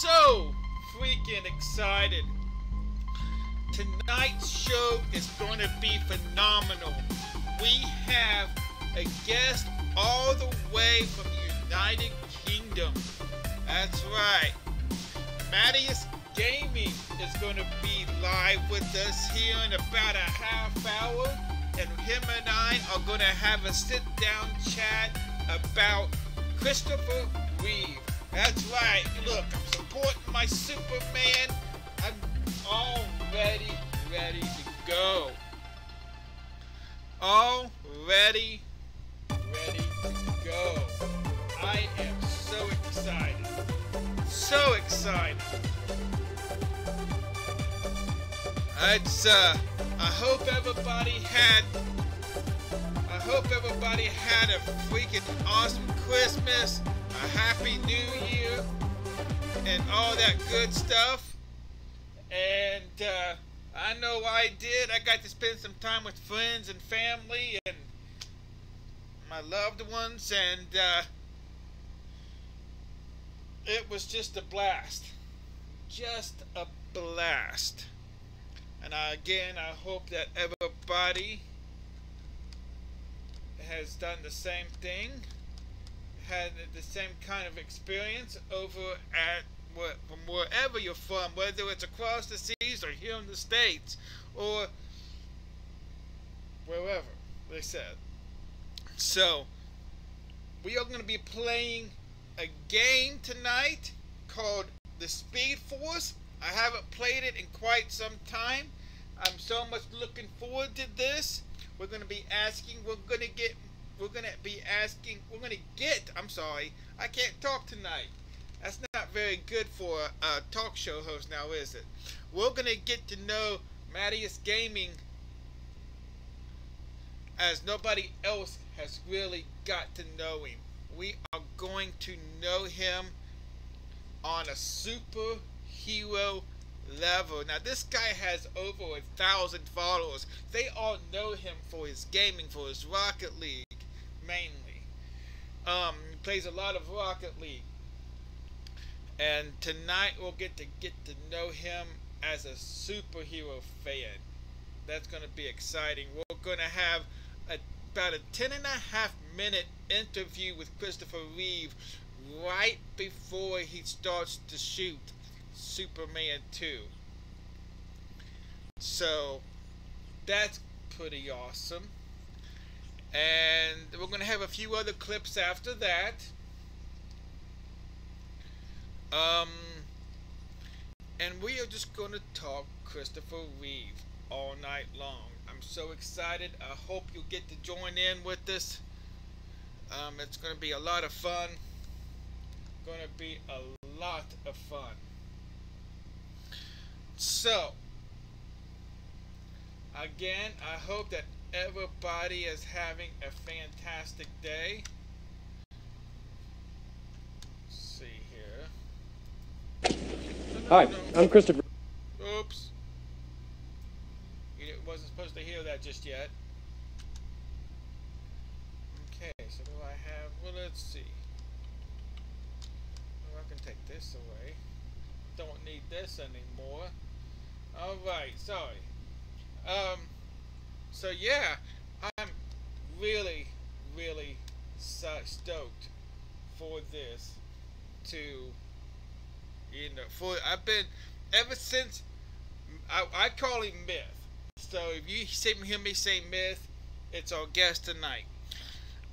So freaking excited. Tonight's show is going to be phenomenal. We have a guest all the way from the United Kingdom. That's right. Mattias Gaming is going to be live with us here in about a half hour. And him and I are going to have a sit-down chat about Christopher Reeve. That's right. Look, I'm supporting my Superman. I'm already ready to go. Already ready to go. I am so excited. So excited. It's I hope everybody had a freaking awesome Christmas, a happy New Year, and all that good stuff. And I know I did. I got to spend some time with friends and family and my loved ones, and it was just a blast. Just a blast. And again, I hope that everybody has done the same thing, had the same kind of experience over at from wherever you're from, whether it's across the seas or here in the States or wherever, they said. So, we are going to be playing a game tonight called the Speed Force. I haven't played it in quite some time. I'm so much looking forward to this. We're going to be asking, I'm sorry, I can't talk tonight. That's not very good for a talk show host now, is it? We're going to get to know Mattius Gaming as nobody else has really got to know him. We are going to know him on a superhero level. Now this guy has over 1,000 followers. They all know him for his gaming, for his Rocket League, mainly. He plays a lot of Rocket League. And tonight we'll get to know him as a superhero fan. That's going to be exciting. We're going to have about a 10.5-minute interview with Christopher Reeve right before he starts to shoot Superman 2. So that's pretty awesome. And we're going to have a few other clips after that. And we are just going to talk Christopher Reeve all night long. I'm so excited. I hope you'll get to join in with us. It's going to be a lot of fun. Going to be a lot of fun. So, again, I hope that everybody is having a fantastic day. Let's see here. Hi, I'm Christopher. Oops. You wasn't supposed to hear that just yet. Okay, so do I have... Well, let's see. Oh, I can take this away. Don't need this anymore. Alright, sorry. So yeah, I'm really, really stoked for this to, I've been, ever since, I call him Myth. So if you hear me say Myth, it's our guest tonight.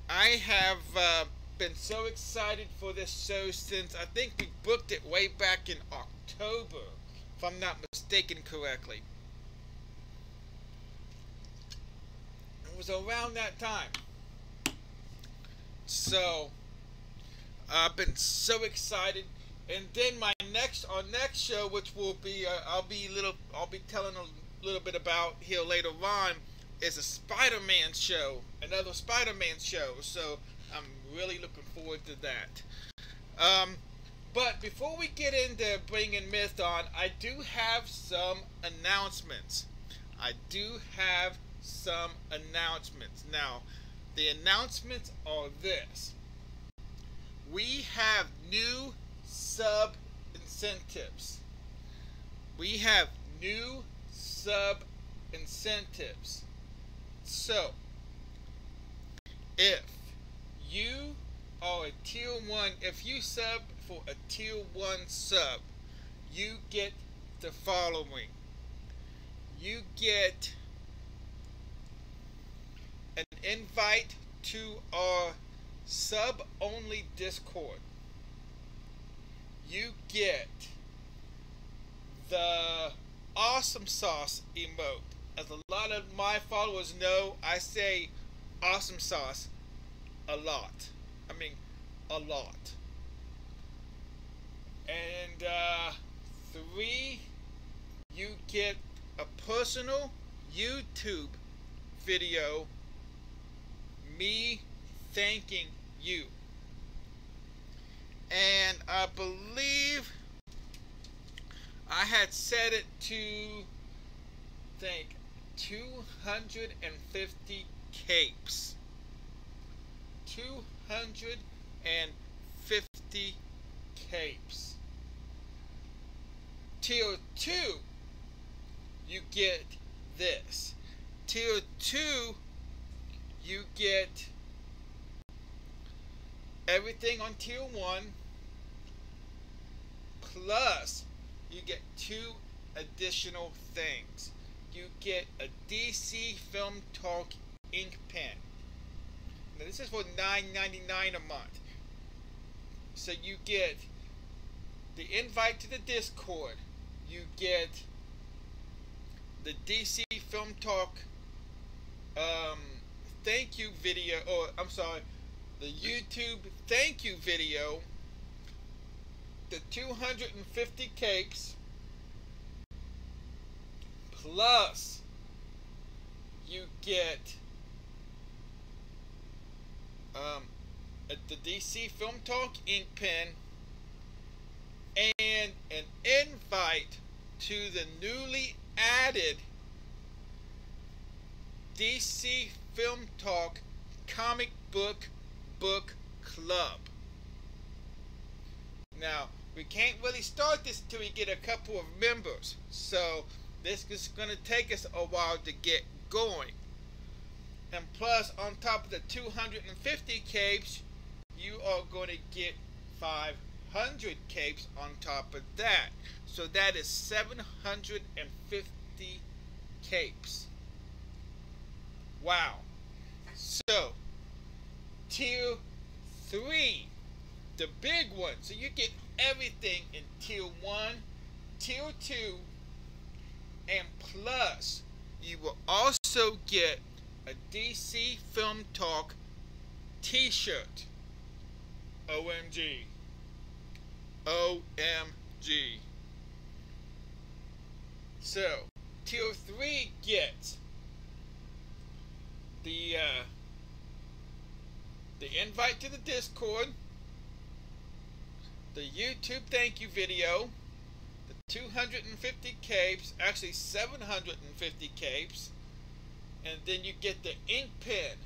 I have been so excited for this show since, I think we booked it way back in October, if I'm not mistaken correctly. It was around that time. So I've been so excited. And then our next show, which will be I'll be telling a little bit about here later on, is a Spider-Man show, another Spider-Man show. So I'm really looking forward to that. But before we get into bringing Myth on, I do have some announcements. Now, the announcements are this. We have new sub incentives. So, if you are a tier 1, if you sub for a tier 1 sub, you get the following. You get an invite to our sub-only Discord. You get the awesome sauce emote. As a lot of my followers know, I say awesome sauce a lot. I mean, a lot. And 3, you get a personal YouTube video, me thanking you. And I believe I had set it to, think, 250 capes. 250 capes. Tier 2, you get this. Tier 2, you get everything on Tier 1, plus you get 2 additional things. You get a DC Film Talk ink pen. Now this is for $9.99 a month. So you get the invite to the Discord. You get the DC Film Talk thank you video, or I'm sorry, the YouTube thank you video, the 250 capes, plus you get the DC Film Talk ink pen and an invite to the newly added DC Film Talk comic book club. Now, we can't really start this until we get a couple of members, so this is going to take us a while to get going. And plus, on top of the 250 capes, you are going to get 500 capes on top of that. So that is 750 capes. Wow. So, Tier 3, the big one. So you get everything in Tier 1, Tier 2, and plus, you will also get a DC Film Talk t-shirt. OMG. OMG. So, Tier 3 gets the invite to the Discord, the YouTube thank you video, the 250 capes, actually 750 capes, and then you get the ink pen.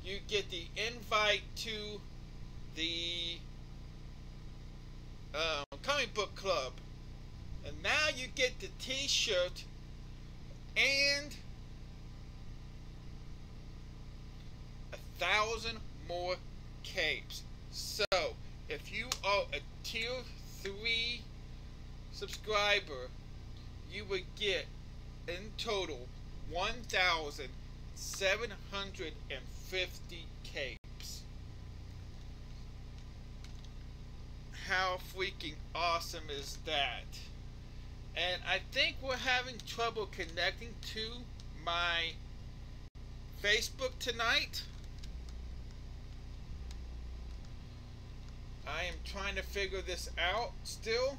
You get the invite to the comic book club, and now you get the t-shirt and 1,000 more capes. So if you are a Tier 3 subscriber, you would get in total 1,750 capes. How freaking awesome is that? And I think we're having trouble connecting to my Facebook tonight. I am trying to figure this out still.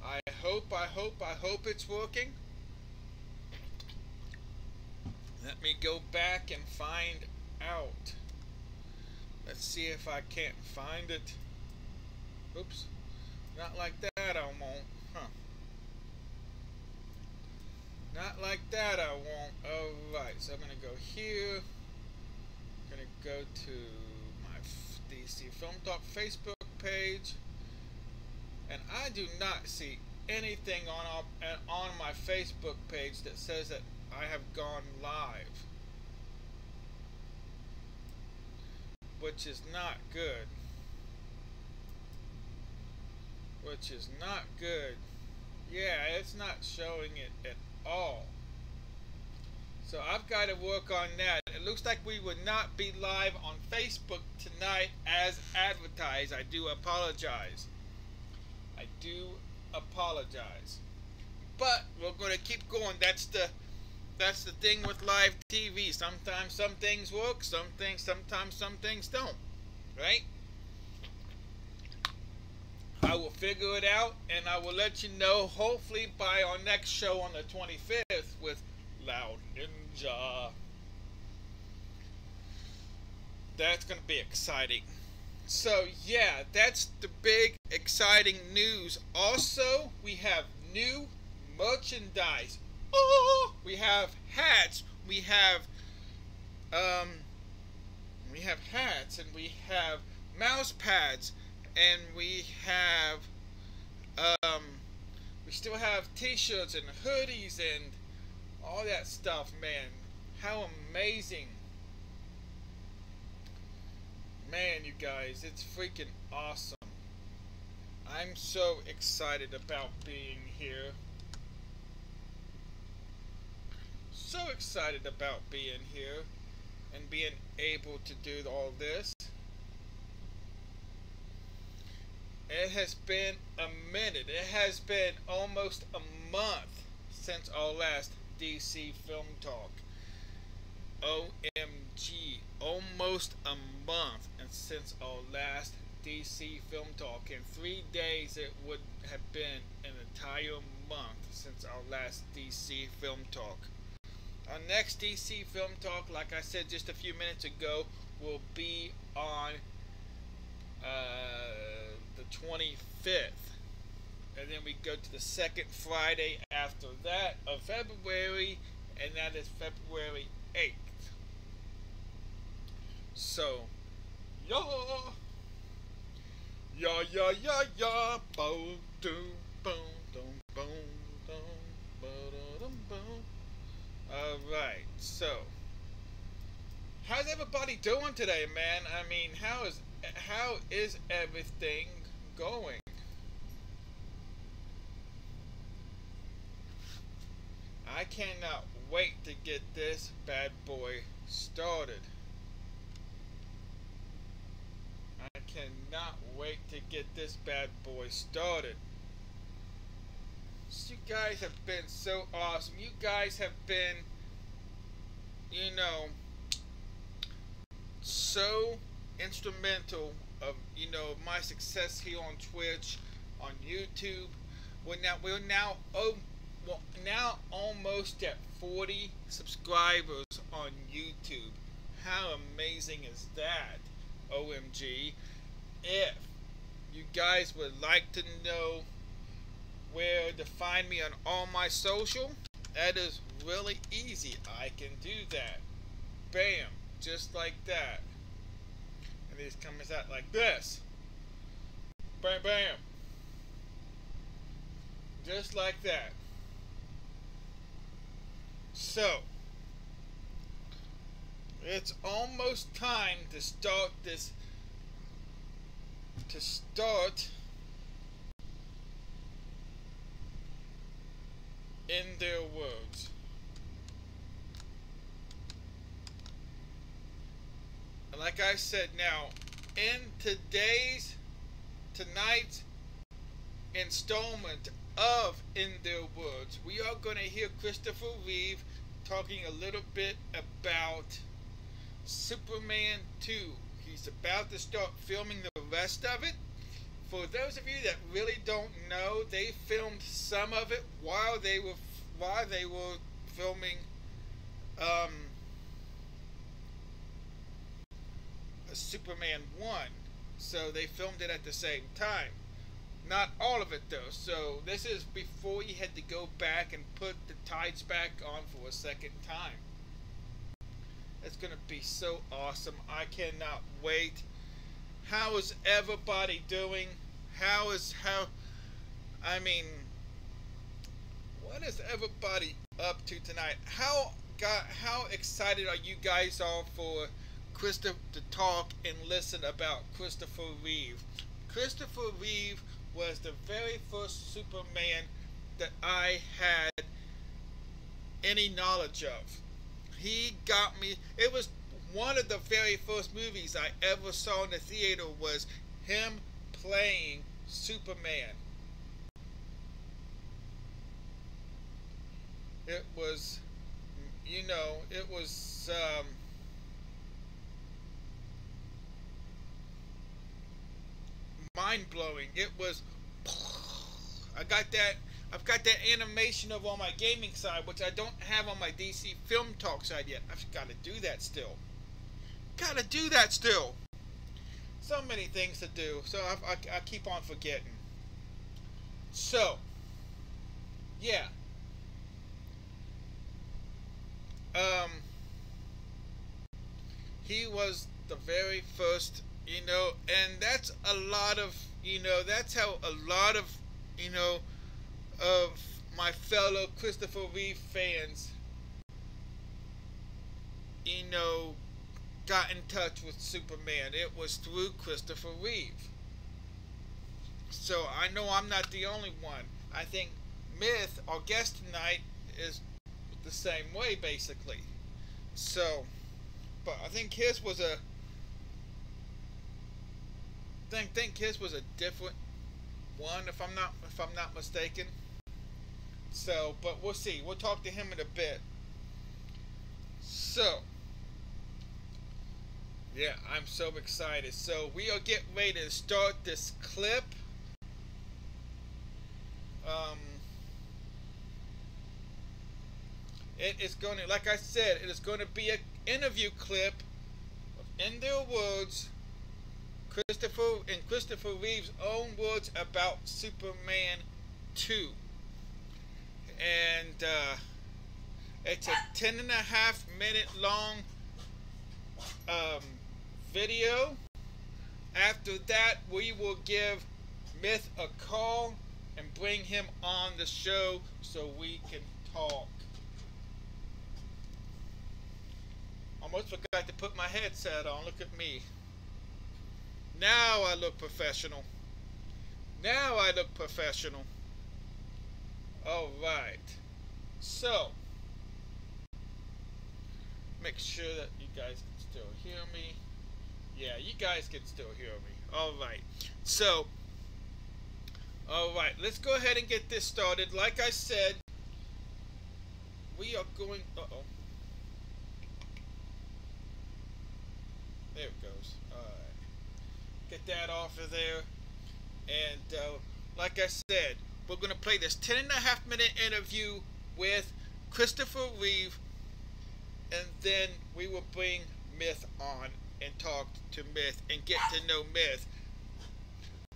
I hope it's working. Let me go back and find out. Let's see if I can't find it. Oops. Not like that I won't. Huh. Not like that I won't. Alright, so I'm going to go here. I'm going to go to my DC Film Talk Facebook page. And I do not see anything on my Facebook page that says that I have gone live. Which is not good. Which is not good. Yeah, it's not showing it at all. So I've got to work on that. It looks like we would not be live on Facebook tonight as advertised. I do apologize. I do apologize. But we're going to keep going. That's the thing with live TV. Sometimes some things work, sometimes some things don't. Right? I will figure it out, and I will let you know hopefully by our next show on the 25th with Loud Ninja. That's going to be exciting. So yeah, that's the big exciting news. Also, we have new merchandise. Oh, we have hats. We have hats, and we have mouse pads, and um, we still have t-shirts and hoodies and all that stuff, man. How amazing. Man, you guys, it's freaking awesome. I'm so excited about being here. So excited about being here and being able to do all this. It has been a minute. It has been almost a month since our last DC Film Talk. OMG, almost a month and since our last DC Film Talk. In 3 days it would have been an entire month since our last DC Film Talk. Our next DC Film Talk, like I said just a few minutes ago, will be on the 25th. And then we go to the second Friday after that of February, and that is February 8th. So, yeah, boom, boom, boom, boom, boom, boom, boom. Alright, so how's everybody doing today, man? I mean, how is everything going? I cannot wait to get this bad boy started. I cannot wait to get this bad boy started. You guys have been so awesome. You guys have been, so instrumental of my success here on Twitch, on YouTube. We're now almost at 40 subscribers on YouTube. How amazing is that? OMG. If you guys would like to know where to find me on all my social, that is really easy. I can do that. Bam. Just like that. And this comes out like this. Bam, bam. Just like that. So, it's almost time to start this. In their words. And like I said, now, in tonight's installment of In Their Words, we are going to hear Christopher Reeve talking a little bit about Superman 2. He's about to start filming the rest of it. For those of you that really don't know, they filmed some of it while they were filming Superman 1. So they filmed it at the same time. Not all of it though. So this is before he had to go back and put the tides back on for a second time. It's gonna be so awesome. I cannot wait. How is everybody doing? What is everybody up to tonight? How excited are you guys all for Christopher to talk and listen about Christopher Reeve? Christopher Reeve was the very first Superman that I had any knowledge of. He got me. It was one of the very first movies I ever saw in the theater was him playing Superman. It was, mind-blowing. It was, I've got that animation of on my gaming side, which I don't have on my DC Film Talk side yet. I've got to do that still. So many things to do, so I keep on forgetting. So, yeah. He was the very first You know, and that's a lot of, you know, that's how a lot of, you know, of my fellow Christopher Reeve fans, you know, got in touch with Superman. It was through Christopher Reeve. So I know I'm not the only one. I think Myth, our guest tonight, is the same way basically. So, but I think his was a think his was a different one if I'm not mistaken. So, but we'll see. We'll talk to him in a bit. So, yeah, I'm so excited. So we are getting ready to start this clip. It is going to, like I said, it is going to be an interview clip of, in their words, Christopher Reeve's own words about Superman 2. And it's a 10.5-minute long video. After that, we will give Myth a call and bring him on the show so we can talk. Almost forgot to put my headset on. Look at me. Now I look professional. Now I look professional. Alright. So, make sure that you guys can still hear me. Yeah, you guys can still hear me. Alright. So, alright, let's go ahead and get this started. Like I said, we are going... Uh-oh. There it goes. Alright. Get that off of there. And, like I said, we're going to play this 10.5-minute interview with Christopher Reeve, and then we will bring Myth on and talk to Myth and get to know Myth.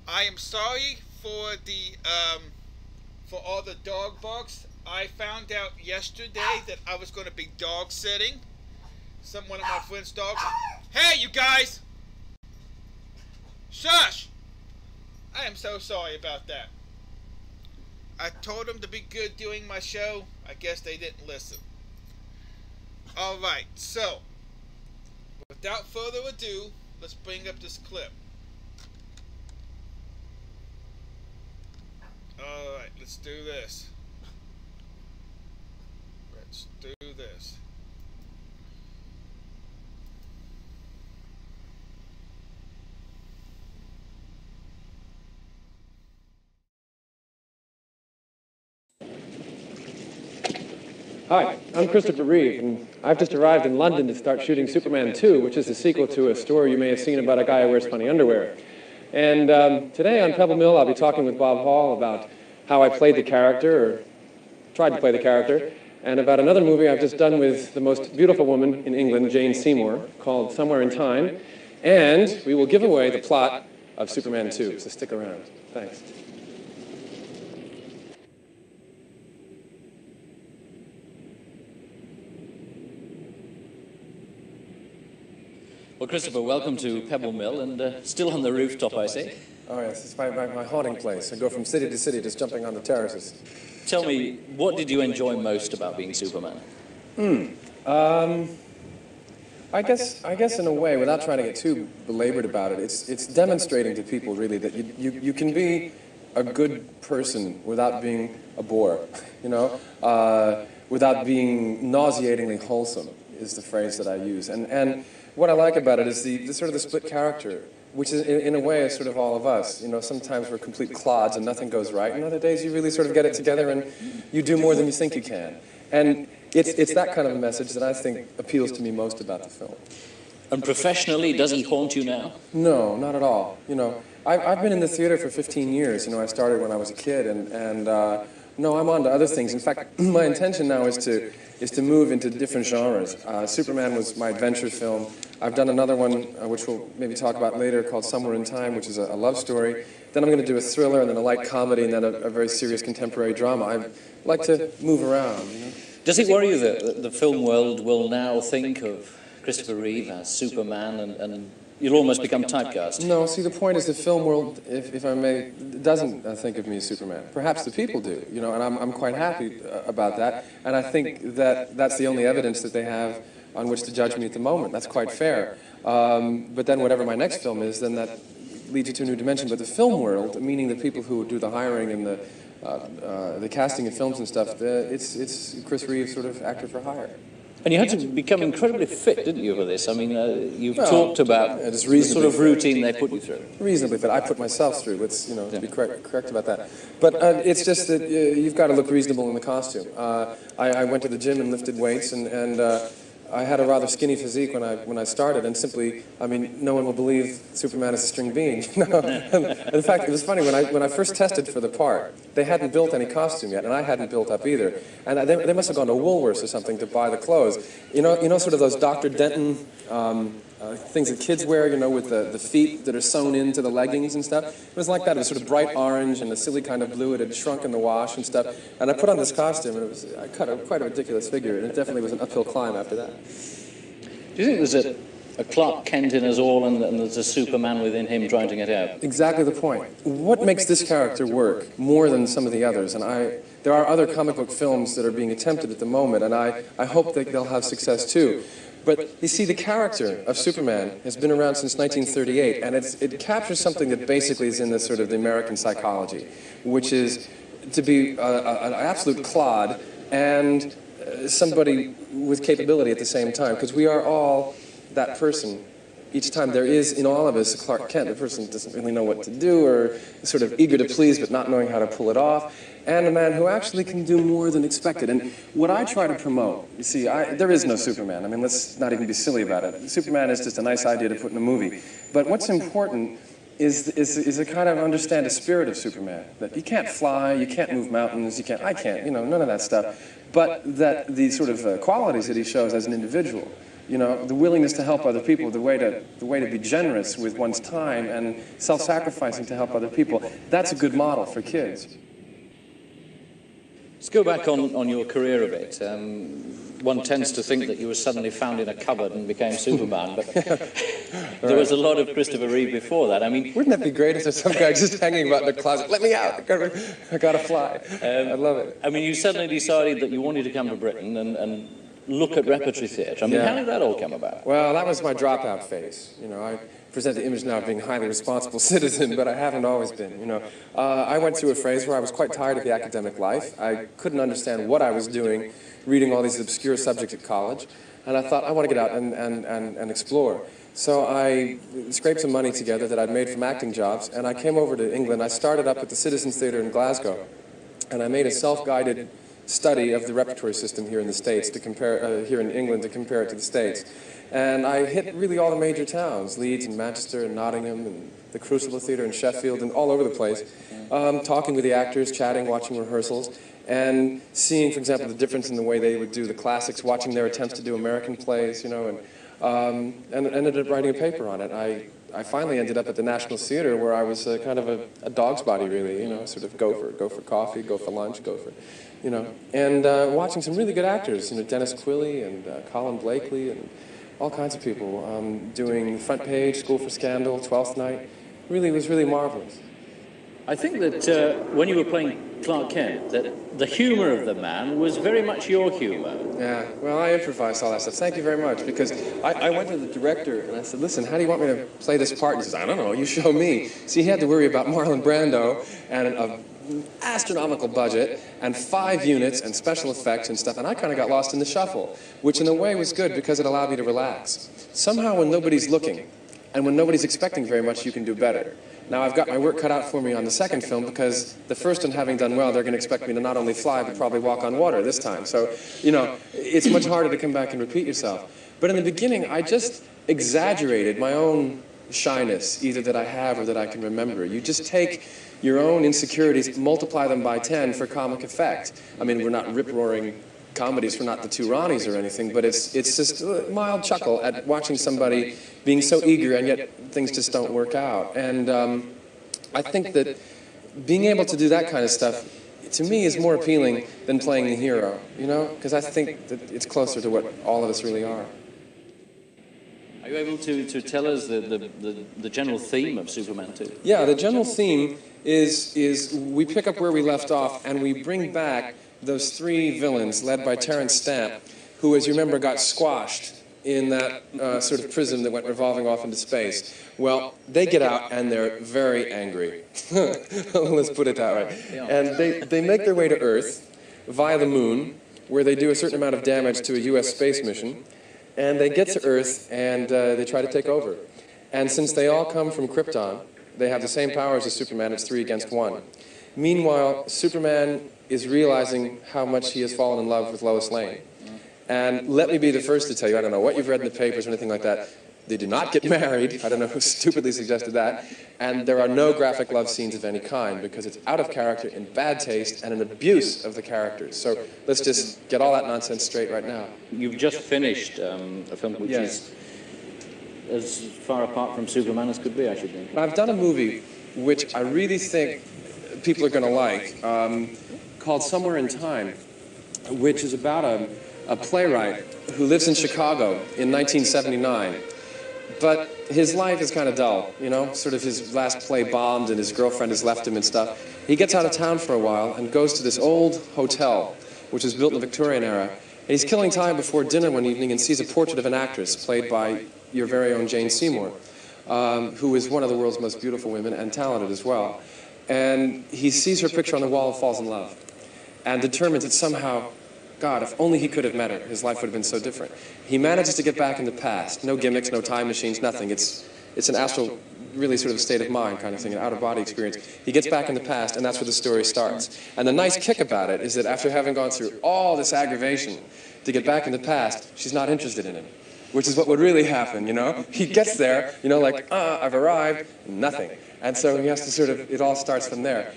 I am sorry for the for all the dog barks. I found out yesterday that I was going to be dog sitting one of my friend's dogs. Hey, you guys! Shush! I am so sorry about that. I told them to be good doing my show. I guess they didn't listen. Alright, so, without further ado, let's bring up this clip. Alright, let's do this. Let's do this. Hi, I'm Christopher Reeve, and I've just arrived in London to start shooting Superman 2, which is a sequel to a story you may have seen about a guy who wears funny underwear. And today on Pebble Mill, I'll be talking with Bob Hall about how I played the character, or tried to play the character, and about another movie I've just done with the most beautiful woman in England, Jane Seymour, called Somewhere in Time, and we will give away the plot of Superman 2, so stick around. Thanks. Well, Christopher, welcome to Pebble Mill, and still on the rooftop, I see. Oh, yes, it's my haunting place. I go from city to city just jumping on the terraces. Tell me, what did you enjoy most about being Superman? I guess in a way, without trying to get too belabored about it, it's demonstrating to people really that you can be a good person without being a bore, you know, without being nauseatingly wholesome is the phrase that I use. And what I like about it is the sort of the split character, which is in a way is sort of all of us. You know, sometimes we're complete clods and nothing goes right, and other days you really sort of get it together and you do more than you think you can. And it's that kind of a message that I think appeals to me most about the film. And professionally, does he haunt you now? No, not at all. You know, I've been in the theater for 15 years. You know, I started when I was a kid, and no, I'm on to other things. In fact, my intention now is to move into different genres. Superman was my adventure film. I've done another one, which we'll maybe talk about later, called Somewhere in Time, which is a love story. Then I'm going to do a thriller, and then a light comedy, and then a very serious contemporary drama. I like to move around, you know? Does it worry you that the film world will now think of Christopher Reeve as Superman and you'll almost become typecast. No, see, the point is the film world, if I may, doesn't think of me as Superman. Perhaps the people do, you know, and I'm quite happy about that. And I think that that's the only evidence that they have on which to judge me at the moment. That's quite fair. But then whatever my next film is, then that leads you to a new dimension. But the film world, meaning the people who do the hiring and the casting of films and stuff, it's Chris Reeve, sort of actor for hire. And you had to become incredibly fit, didn't you, for this? I mean, you've talked about the sort of routine they put you through. Reasonably fit. I put myself through. Let's, you know, to be correct about that. But it's just that you've got to look reasonable in the costume. I went to the gym and lifted weights, and I had a rather skinny physique when I started, and simply, I mean, no one will believe Superman is a string bean. You know? In fact, it was funny, when I first tested for the part, they hadn't built any costume yet, and I hadn't built up either. And they must have gone to Woolworths or something to buy the clothes. You know, sort of those Dr. Denton things that kids wear, you know, with the feet that are sewn into the leggings and stuff. It was like that. It was sort of bright orange and a silly kind of blue. It had shrunk in the wash and stuff. And I put on this costume, and I cut quite a ridiculous figure, and it definitely was an uphill climb after that. Do you think there's a Clark Kent in us all, and there's a Superman within him trying to get out? Exactly the point. What makes this character work more than some of the others? And there are other comic book films that are being attempted at the moment, and I hope that they'll have success too. But you see, the character of Superman has been around since 1938, and it captures something that basically is in the sort of the American psychology, which is to be an absolute clod and somebody with capability at the same time, because we are all that person. Each time there is in all of us a Clark Kent, the person who doesn't really know what to do, or sort of eager to please but not knowing how to pull it off, and a man who actually can do more than expected. And what I try to promote, you see, there is no Superman. I mean, let's not even be silly about it. Superman is just a nice idea to put in a movie. But what's important is to kind of understand the spirit of Superman. That you can't fly, you can't move mountains, I can't, you know, none of that stuff. But that the sort of qualities that he shows as an individual, you know, the willingness to help other people, the way to be generous with one's time and self-sacrificing to help other people, that's a good model for kids. Let's go back on your career a bit. One tends to think that you were suddenly found in a cupboard and became Superman, but there was a lot of Christopher Reeve before that. I mean, wouldn't that be great if there's some guy just hanging about in the closet? Let me out! I gotta fly. I love it. I mean, you suddenly decided that you wanted to come to Britain and look at repertory theatre. I mean, how did that all come about? Well, that was my dropout phase. You know, I present the image now of being a highly responsible citizen, but I haven't always been, you know. I went through a phase where I was quite tired of the academic life. I couldn't understand what I was doing, reading all these obscure subjects at college, and I thought, I want to get out and explore. So I scraped some money together that I'd made from acting jobs, and I came over to England. I started up at the Citizens Theatre in Glasgow, and I made a self-guided study of the repertory system here in the States to compare, here in England to compare it to the States. And I hit really all the major towns, Leeds and Manchester and Nottingham and the Crucible Theatre in Sheffield and all over the place, talking with the actors, chatting, watching rehearsals, and seeing, for example, the difference in the way they would do the classics, watching their attempts to do American plays, you know, and ended up writing a paper on it. I finally ended up at the National Theatre, where I was kind of a dog's body, really, you know, sort of go for coffee, go for lunch, go for, you know, and watching some really good actors, you know, Dennis Quilley and Colin Blakely and all kinds of people doing Front Page, School for Scandal, Twelfth Night. Really, it was really marvelous. I think that when you were playing Clark Kent, that the humour of the man was very much your humour. Yeah, well, I improvised all that stuff. Thank you very much, because I went to the director and I said, listen, how do you want me to play this part? And he says, I don't know, you show me. See, he had to worry about Marlon Brando and an astronomical budget and 5 units and special effects and stuff, and I kind of got lost in the shuffle, which in a way was good because it allowed me to relax. Somehow when nobody's looking and when nobody's expecting very much, you can do better. Now I've got my work cut out for me on the second film, because the first one having done well, they're going to expect me to not only fly but probably walk on water this time. So, you know, it's much harder to come back and repeat yourself. But in the beginning, I just exaggerated my own shyness, either that I have or that I can remember. You just take your own insecurities, multiply them by 10 for comic effect. I mean, we're not rip-roaring comedies, we're not the two Ronnies or anything, but it's just a mild chuckle at watching somebody being so eager and yet things just don't work out. And I think that being able to do that kind of stuff, to me, is more appealing than playing the hero, you know? Because I think that it's closer to what all of us really are. Are you able to tell us the general theme of Superman 2? Yeah, the general theme is we pick up where we left off and we bring back those three villains led by Terrence Stamp, who, as you remember, got squashed in that sort of prism that went revolving off into space. Well, they get out and they're very angry. Let's put it that way. And they make their way to Earth via the moon, where they do a certain amount of damage to a U.S. space mission. And they get to Earth and they try to take over. And since they all come from Krypton, they have the same powers as Superman. It's 3 against 1. Meanwhile, Superman is realizing how much he has fallen in love with Lois Lane. And let me be the first to tell you, I don't know what you've read in the papers or anything like that, they do not get married. I don't know who stupidly suggested that. And there are no graphic love scenes of any kind because it's out of character, in bad taste, and an abuse of the characters. So let's just get all that nonsense straight right now. You've just finished a film which is as far apart from Superman as could be, I should think. I've done a movie which I really think people are going to like, called Somewhere in Time, which is about a playwright who lives in Chicago in 1979. But his life is kind of dull, you know, sort of his last play bombed and his girlfriend has left him and stuff. He gets out of town for a while and goes to this old hotel, which was built in the Victorian era. And he's killing time before dinner one evening and sees a portrait of an actress played by your very own Jane Seymour, who is one of the world's most beautiful women and talented as well. And he sees her picture on the wall and falls in love and determines that somehow, God, if only he could have met her, his life would have been so different. He manages to get back in the past. No gimmicks, no time machines, nothing. It's an astral, really sort of state of mind kind of thing, an out-of-body experience. He gets back in the past, and that's where the story starts. And the nice kick about it is that after having gone through all this aggravation to get back in the past, she's not interested in him, which is what would really happen, you know? He gets there, you know, like, I've arrived, nothing. And so he has to sort of, it all starts from there.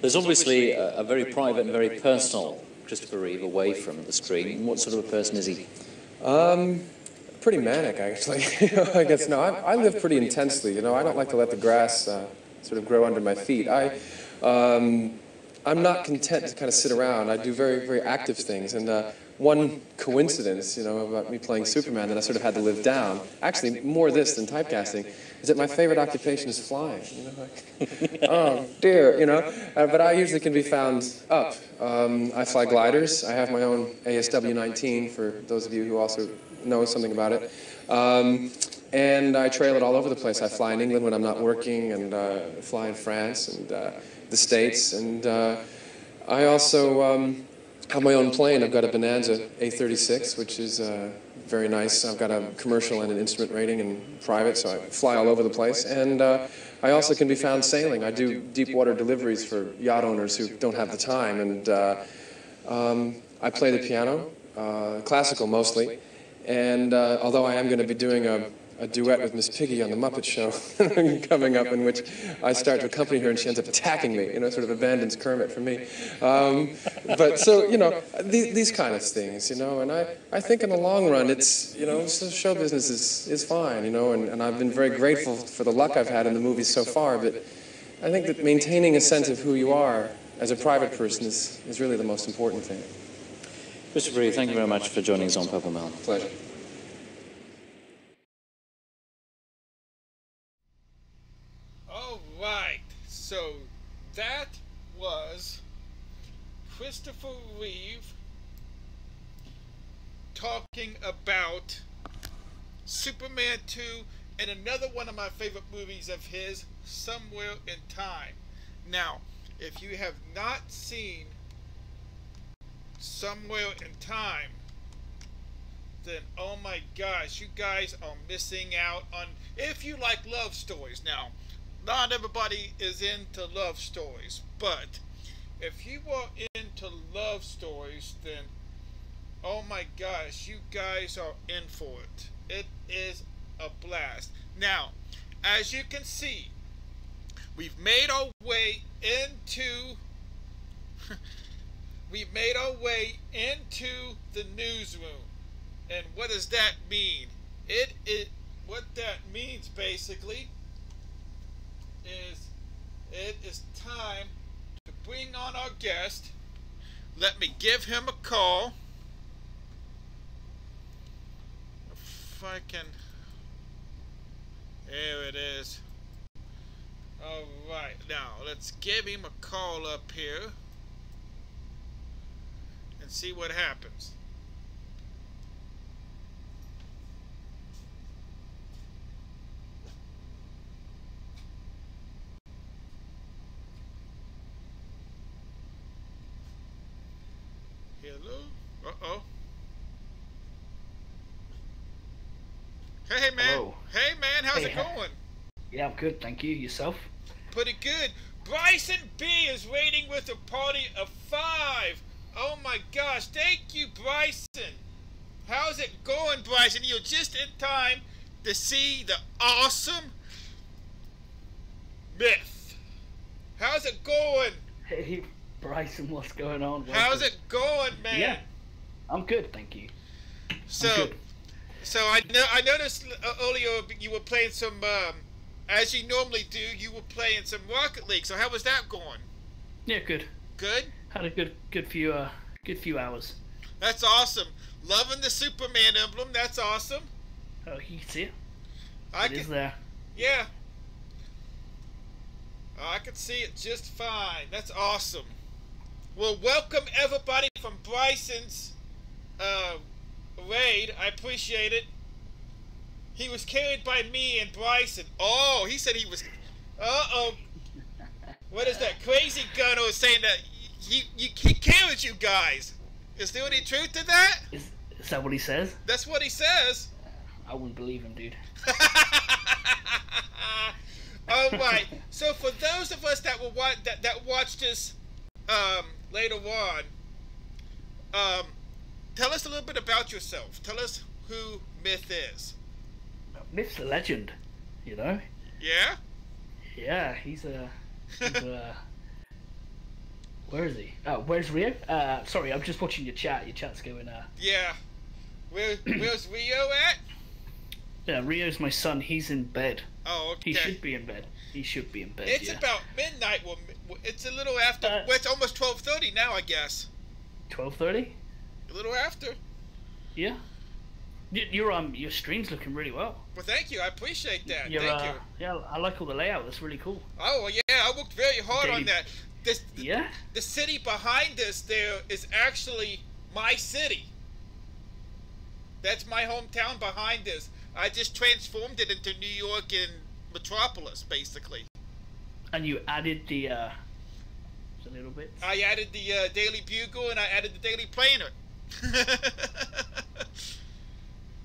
There's obviously a very private and very personal Christopher Reeve away from the screen. What sort of a person is he? Pretty manic, actually. I guess, no, I live pretty intensely, you know. I don't like to let the grass sort of grow under my feet. I'm not content to kind of sit around. I do very, very active things. And one coincidence, you know, about me playing Superman that I sort of had to live down, actually more this than typecasting, is that my favorite occupation is flying. You know, like, oh dear, you know. But I usually can be found up. I fly gliders. I have my own ASW-19 for those of you who also know something about it. And I trail it all over the place. I fly in England when I'm not working, and fly in France and the States. And I also have my own plane. I've got a Bonanza A36, which is very nice. I've got a commercial and an instrument rating and private, so I fly all over the place. And I also can be found sailing. I do deep water deliveries for yacht owners who don't have the time. And I play the piano, classical mostly. And although I am going to be doing a duet with Miss Piggy on The Muppet Show coming up, in which I start to accompany her and she ends up attacking me, you know, sort of abandons Kermit for me. But so, you know, these kind of things, you know, and I think in the long run it's, you know, show business is fine, you know, and I've been very grateful for the luck I've had in the movies so far, but I think that maintaining a sense of who you are as a private person is really the most important thing. Christopher Reeve, thank you very much for joining us on Purple Melon. Pleasure. All right, so that was Christopher Reeve talking about Superman 2 and another one of my favorite movies of his, Somewhere in Time. Now, if you have not seen Somewhere in Time, then oh my gosh, you guys are missing out on, if you like love stories. Now, not everybody is into love stories, but if you are into love stories, then oh my gosh, you guys are in for it. It is a blast. Now, as you can see, we've made our way into the newsroom. And what does that mean? What that means basically is it is time to bring on our guest. Let me give him a call. If I can Here it is. Alright, now let's give him a call up here and see what happens. Hello? Uh-oh. Hey, man. Hello. Hey, man. How's it going? Yeah, I'm good. Thank you. Yourself? Pretty good. Bryson B is rating with a party of 5. Oh, my gosh. Thank you, Bryson. How's it going, Bryson? You're just in time to see the awesome Myth. How's it going? Hey, Bryson, what's going on? Welcome. How's it going, man? Yeah, I'm good, thank you. So I noticed earlier you were playing some, as you normally do, you were playing some Rocket League. So how was that going? Yeah, good. Good? Had a good few hours. That's awesome. Loving the Superman emblem. That's awesome. Oh, you can see it. It is there. Yeah. I can see it just fine. That's awesome. Well, welcome everybody from Bryson's raid. I appreciate it. He was carried by me and Bryson. Oh, he said he was... Uh-oh. What is that? Crazy Gunner is saying that he carries you guys. Is there any truth to that? Is that what he says? That's what he says. I wouldn't believe him, dude. All right. So for those of us that watched us later on, tell us a little bit about yourself. Tell us who Myth is. Myth's a legend, you know. Yeah. Yeah, he's a. Where is he? Oh, where's Rio? Sorry, I'm just watching your chat. Your chat's going. Yeah. Where's Rio at? Yeah, Rio's my son. He's in bed. Oh, okay. He should be in bed. It's about midnight. Well, it's a little after. Well, it's almost 12:30 now, I guess. 12:30. A little after. Yeah. Your stream's looking really well. Well, thank you. I appreciate that. Thank you. Yeah, I like all the layout. That's really cool. Oh, well, yeah. I worked very hard on that. Yeah. The city behind us there is actually my city. That's my hometown behind us. I just transformed it into New York and Metropolis, basically. And you added the little bit. I added the Daily Bugle and I added the Daily Planet.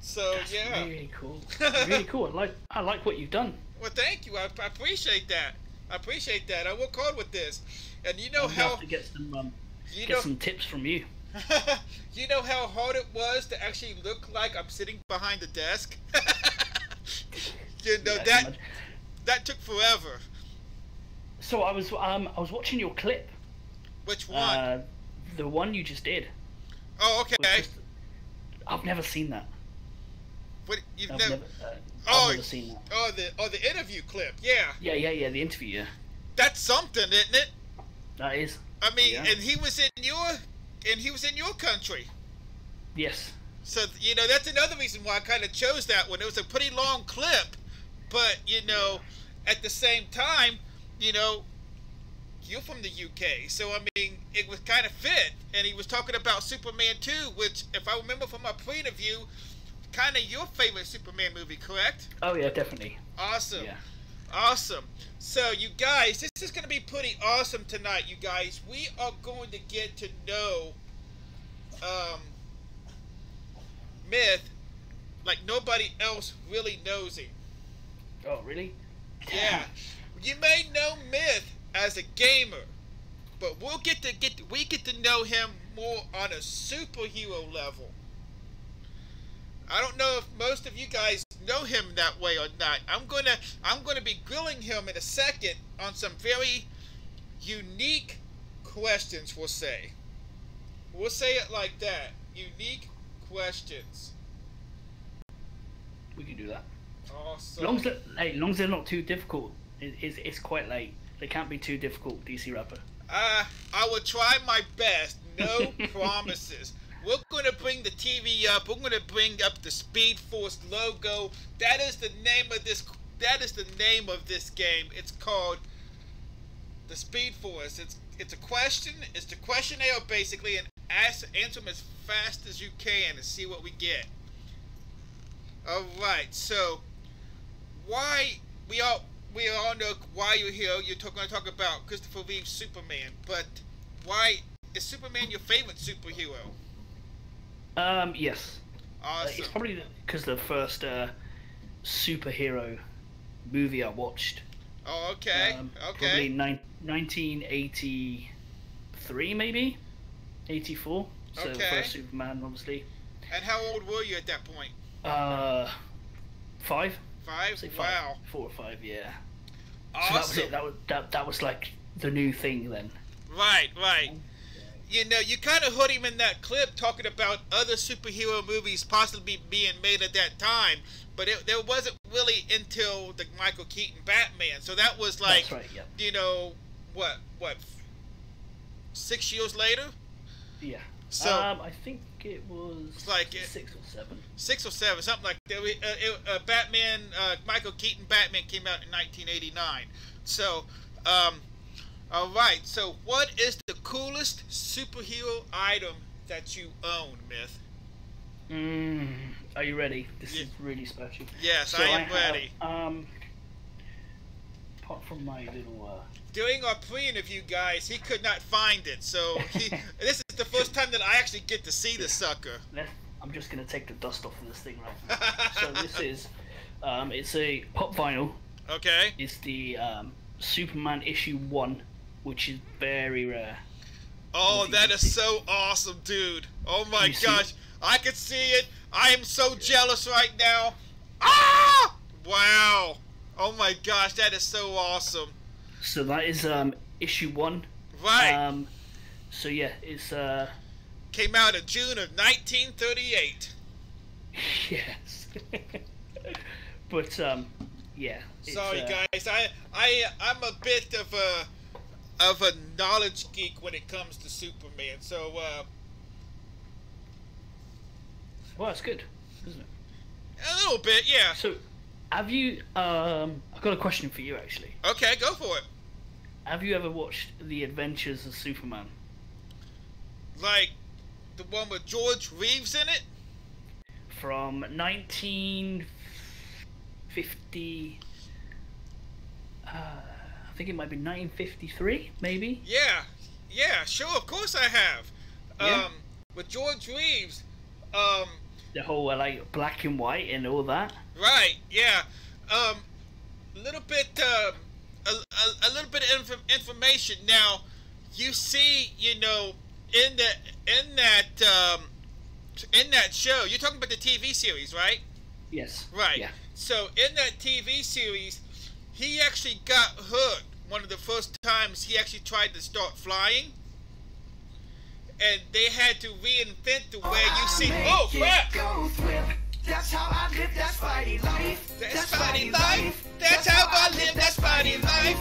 So that's yeah, really cool. Really cool. I like what you've done. Well, thank you. I appreciate that. I appreciate that. I work hard with this, and you know I'll have to get some tips from you. You know how hard it was to actually look like I'm sitting behind the desk. You know that took forever. So I was watching your clip. Which one? The one you just did. Oh, okay. I've never seen that. What you've I've never seen that. Oh, the interview clip. Yeah. Yeah. The interview. Yeah. That's something, isn't it? That is. I mean, yeah. And he was in your country. Yes. So you know that's another reason why I kind of chose that one. It was a pretty long clip, but you know, at the same time, you know, you're from the UK, so I mean, it was kind of fit. And he was talking about Superman 2, which, if I remember from my preview, kind of your favorite Superman movie, correct? Oh yeah, definitely. Awesome. Yeah. Awesome. So you guys, this is going to be pretty awesome tonight, you guys. We are going to get to know Myth like nobody else really knows him. Oh, really? Yeah. You may know Myth as a gamer, but we get to know him more on a superhero level. I don't know if most of you guys know him that way or not. I'm gonna be grilling him in a second on some very unique questions. We'll say it like that. Unique questions. We can do that. Awesome. As long as they're not too difficult. It's quite late. They can't be too difficult, DC Rapper. I will try my best. No promises. We're going to bring the TV up. We're going to bring up the Speed Force logo. That is the name of this that is the name of this game. It's called the Speed Force. It's a question. It's the questionnaire basically, and answer them as fast as you can and see what we get. All right. So why we all know why you're here. You're going to talk about Christopher Reeve's Superman, but why is Superman your favorite superhero? Yes. Awesome. It's probably because the first superhero movie I watched. Oh, okay. Okay. Probably 1983, maybe 84. So the first Superman, obviously. And how old were you at that point? 5. 5? Wow. 4 or 5, yeah. Awesome. So that was it. That was like the new thing then. Right. You know, you kind of heard him in that clip talking about other superhero movies possibly being made at that time, but there wasn't really until the Michael Keaton Batman. So that was like, That's right, yep. You know, what, 6 years later? Yeah. So I think it was like 6 or 7. 6 or 7, something like that. Batman, Michael Keaton Batman came out in 1989. So, all right. So, what is the coolest superhero item that you own, Myth? Are you ready? This is really special. Yes, so I am ready. Apart from my little. During our pre-interview, guys, he could not find it. So, this is the first time that I actually get to see the sucker. I'm just gonna take the dust off of this thing right now. So this is, it's a pop vinyl. Okay. It's the Superman issue 1, which is very rare. Oh, that is so awesome, dude. Oh my gosh. I can see it. I am so jealous right now. Ah! Wow. Oh my gosh, that is so awesome. So that is issue 1. Right. So yeah, it's came out in June of 1938. Yes. But yeah. Sorry guys, I'm a bit of a knowledge geek when it comes to Superman. So well, it's good, isn't it? a little bit, yeah. So have you I've got a question for you actually. Okay, go for it. Have you ever watched The Adventures of Superman? Like the one with George Reeves in it? From 1950, I think it might be 1953, maybe? Yeah, sure, of course I have. Yeah. With George Reeves, the whole like black and white and all that. right, yeah. A little bit of information. Now, you see, you know, in that show, you're talking about the TV series, right? Yes. Right. Yeah. So in that TV series, he actually got hurt one of the first times he actually tried to start flying, and they had to reinvent the way you see. Oh crap! That's how I live that Spidey life. That's Spidey life. That's how I live that Spidey life.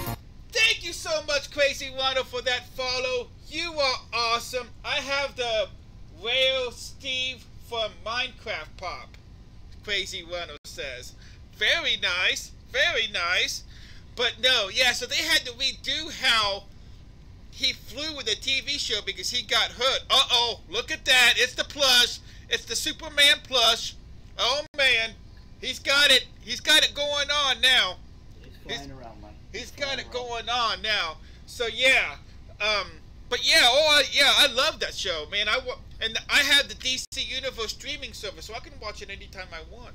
Thank you so much, Crazy Wanda, for that follow. You are awesome. I have the Rail Steve from Minecraft Pop. Crazy Wanda says. Very nice. Very nice. But no, yeah, so they had to redo how he flew with the TV show because he got hurt. Uh-oh, look at that. It's the plush. It's the Superman plush. Oh, man. He's got it. He's got it going on now. He's flying around, man. He's got it going on now. So, yeah. But, yeah, I love that show, man. And I have the DC Universe streaming service, so I can watch it anytime I want.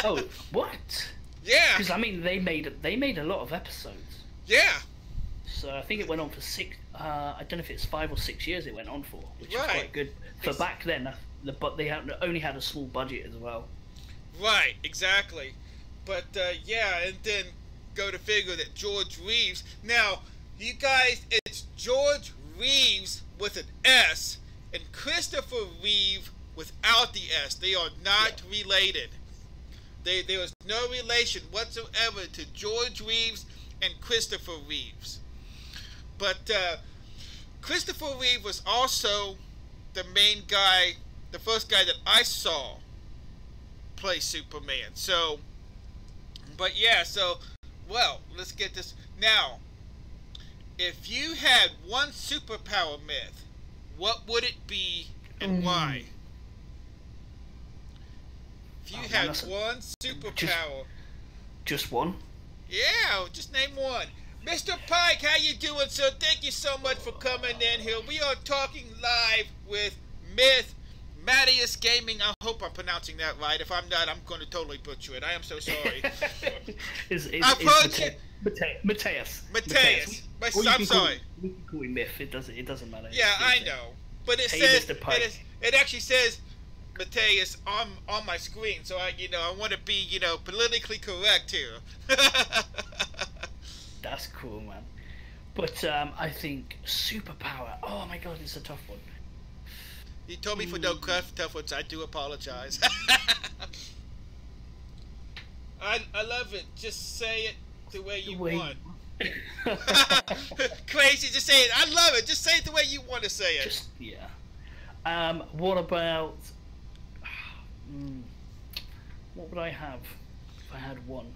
Oh, what? Yeah. Because I mean, they made a lot of episodes. Yeah. So I think it went on for 6. I don't know if it's 5 or 6 years. It went on for, which is Right. quite good for back then. But they only had a small budget as well. Right, exactly. But, yeah, and then go to figure that George Reeves. Now, you guys, it's George Reeves with an S and Christopher Reeve without the S. They are not related. There is no relation whatsoever to George Reeves and Christopher Reeves. But Christopher Reeve was also the main guy, the first guy that I saw play Superman. So But yeah, so, well, let's get this. Now, if you had one superpower myth, what would it be and why? If you had one superpower. Just one? Yeah, just name one. Mr. Pike, how you doing, sir? Thank you so much for coming in here. We are talking live with Myth Mattias Gaming. I hope I'm pronouncing that right. If I'm not, I'm going to totally butcher it. I am so sorry. Mateus. I'm sorry. We can call him Myth. It doesn't matter. Yeah, I know. But it says it actually says Mateus on my screen, so I want to be politically correct here. That's cool, man. But I think superpower. Oh my god, it's a tough one. You told me for no tough ones. I do apologize. I love it. Just say it the way you want. Crazy, just say it. I love it. Just say it the way you want to say it. What about? What would I have if I had one?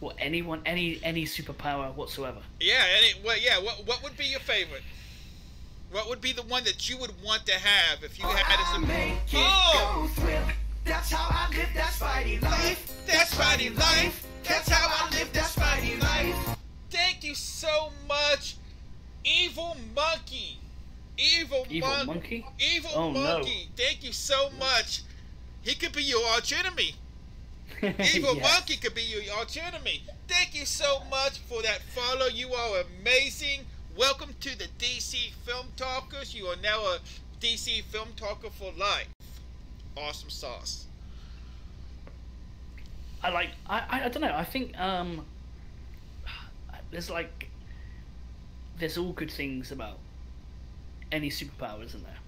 Well, any superpower whatsoever. Yeah. What would be your favorite? What would be the one that you would want to have if you had a superpower? That's how I live that Spidey life. That's Spidey life. That's how I live that Spidey life. Thank you so much, Evil Monkey. Evil Monkey. Evil Monkey. No. Thank you so much. He could be your arch enemy. Evil Monkey could be your arch enemy. Thank you so much for that follow. You are amazing. Welcome to the DC Film Talkers. You are now a DC Film Talker for life. Awesome sauce. I don't know. I think there's all good things about any superpower, isn't there?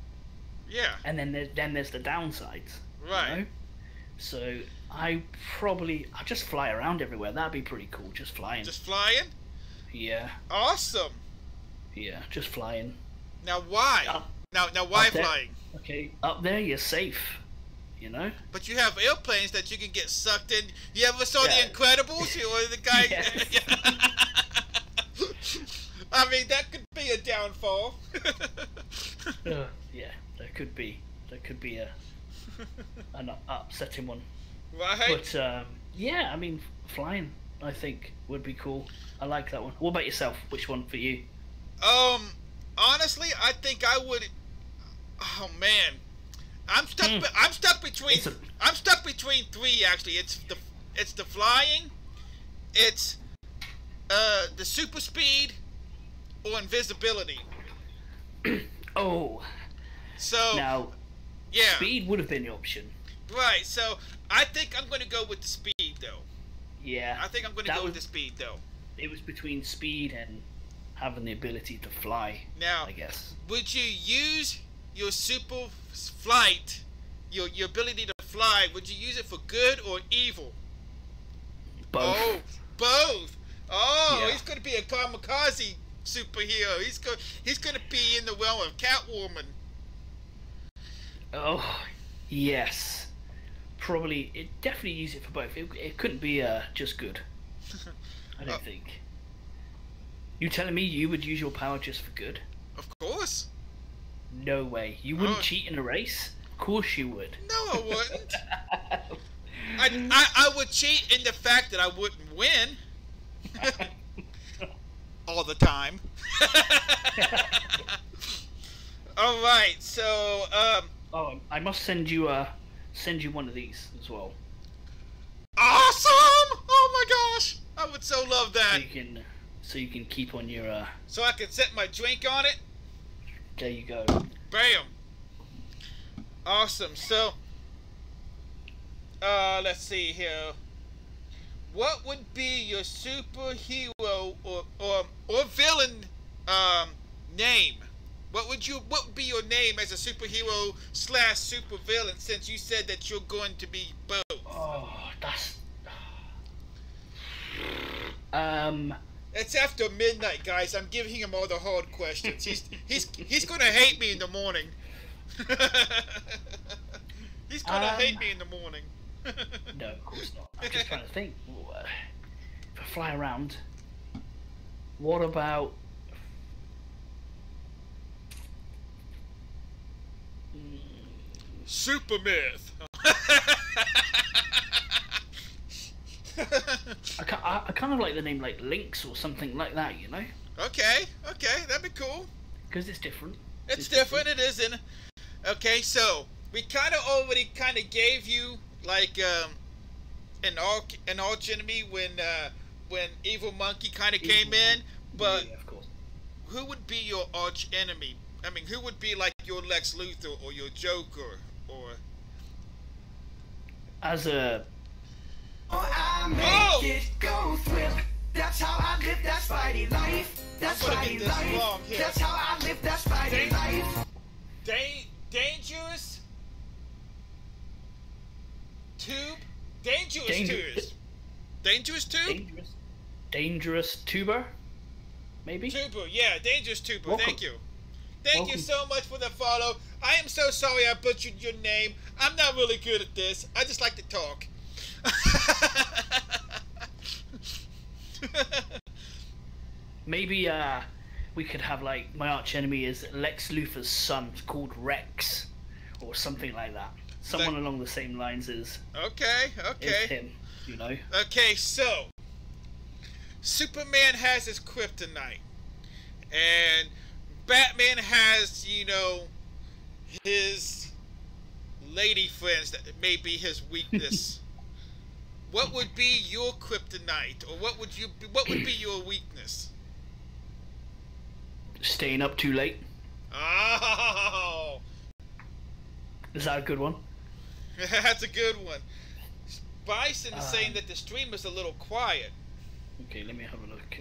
Yeah. And then there's the downsides. Right. You know? So I'll just fly around everywhere. That'd be pretty cool. Just flying. Just flying? Yeah. Awesome. Yeah, just flying. Now why? Now why flying? Okay, up there you're safe. You know? But you have airplanes that you can get sucked in. You ever saw The Incredibles? Or the guy? I mean, that could be a downfall. Yeah, there could be an upsetting one. Right. But yeah, I mean, flying I think would be cool. I like that one. What about yourself? Which one for you? Honestly, I think I would. Oh man, I'm stuck. I'm stuck between. I'm stuck between three actually. It's the flying, it's the super speed, or invisibility. Oh. So. Now. Yeah. Speed would have been the option. Right. So I think I'm going to go with the speed though. Yeah. I think I'm going to go with the speed though. It was between speed and having the ability to fly. Now, I guess. Would you use your super flight, your ability to fly? Would you use it for good or evil? Both. Oh, both. Oh, Yeah. He's going to be a kamikaze superhero. He's going to be in the realm of Catwoman. Oh, yes. Probably, definitely use it for both. It couldn't be just good. I don't think. You telling me you would use your power just for good? Of course. No way. You wouldn't cheat in a race? Of course you would. No, I wouldn't. I would cheat in the fact that I wouldn't win. All the time. All right, so Oh, I must send you one of these as well. Awesome! Oh my gosh, I would so love that. So you can keep on your. So I can set my drink on it. There you go. Bam. Awesome. So, let's see here. What would be your superhero or villain name? What would be your name as a superhero / super villain? Since you said that you're going to be both. Oh, that's. It's after midnight, guys. I'm giving him all the hard questions. He's gonna hate me in the morning. He's gonna hate me in the morning. No, of course not. I'm just trying to think. If I fly around, what about? Super myth. I kind of like the name like Lynx or something like that, you know? Okay, that'd be cool. Because it's different. It's different. It isn't. Okay, so we kind of already kind of gave you like an arch enemy when Evil Monkey kind of came in, but yeah, of course. who would be your arch enemy? I mean, who would be like your Lex Luthor or your Joker or? As a I make it go thrill. That's how I live that Spidey life. That's I'm gonna get Spidey this life. wrong here. That's how I live that Spidey life. Dangerous Tube? Dangerous Tube? dangerous tuber, maybe. Tuber, yeah, Dangerous Tuber. Welcome. Thank you. Thank you Welcome. so much for the follow. I am so sorry I butchered your name. I'm not really good at this. I just like to talk. Maybe we could have like my arch enemy is Lex Luthor's son called Rex, or something like that. Someone along the same lines as Okay. him, you know. Okay, so Superman has his kryptonite, and Batman has, you know, his lady friends that may be his weakness. What would be your kryptonite, or what would be your weakness? Staying up too late. Oh, Is that a good one? that's a good one. Bison is saying that the stream is a little quiet. Okay, let me have a look.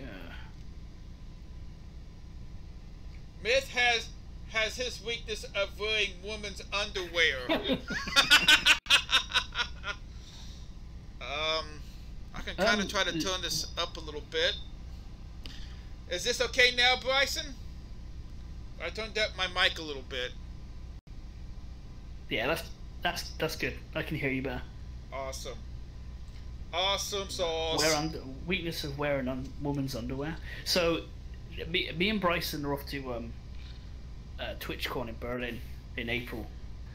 Myth has his weakness of wearing women's underwear. I can kind of try to turn this up a little bit. Is this okay now, Bryson? I turned up my mic a little bit. Yeah, that's good. I can hear you better. Awesome sauce. Weakness of wearing woman's underwear. So, me and Bryson are off to TwitchCon in Berlin in April.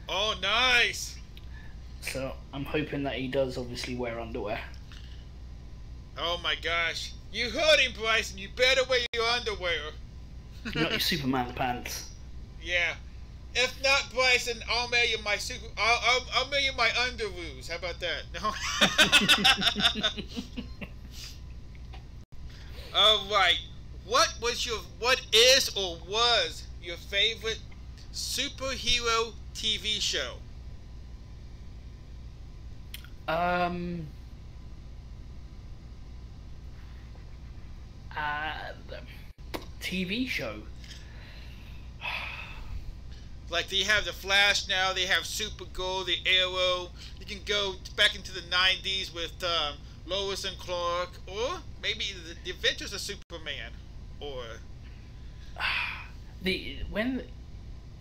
Oh, nice. So I'm hoping that he does obviously wear underwear. Oh my gosh. You heard him, Bryson. You better wear your underwear. Not your Superman pants. Yeah. If not, Bryson, I'll mail you my I'll mail you my underoos. How about that? No. All right. What is or was your favorite superhero TV show? TV show. Like they have the Flash now, they have Supergirl, the Arrow. You can go back into the 90s with Lois and Clark, or maybe the Adventures of Superman, or when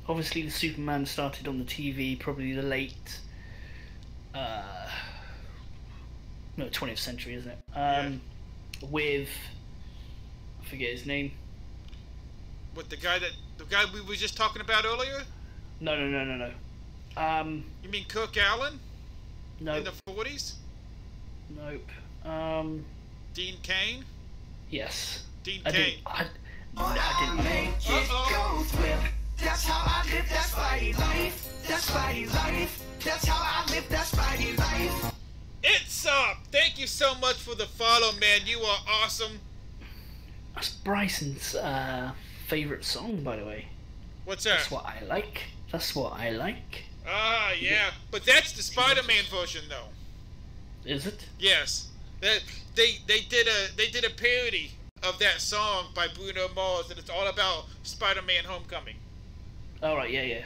obviously the Superman started on the TV, probably the late 20th century, isn't it? With I forget his name. What, the guy we were just talking about earlier? No. You mean Kirk Allen? No. In the 40s? Nope. Dean Cain? Yes. Dean I Cain. didn't. I make it go thrill. That's how I live that Spidey life. That's Spidey life. That's how I live that Spidey life. It's up! Thank you so much for the follow, man. You are awesome. That's Bryson's favorite song, by the way. What's that? That's what I like. Ah, yeah. But that's the Spider-Man version, though. Is it? Yes. They did a parody of that song by Bruno Mars, and it's all about Spider-Man Homecoming. All right. Yeah.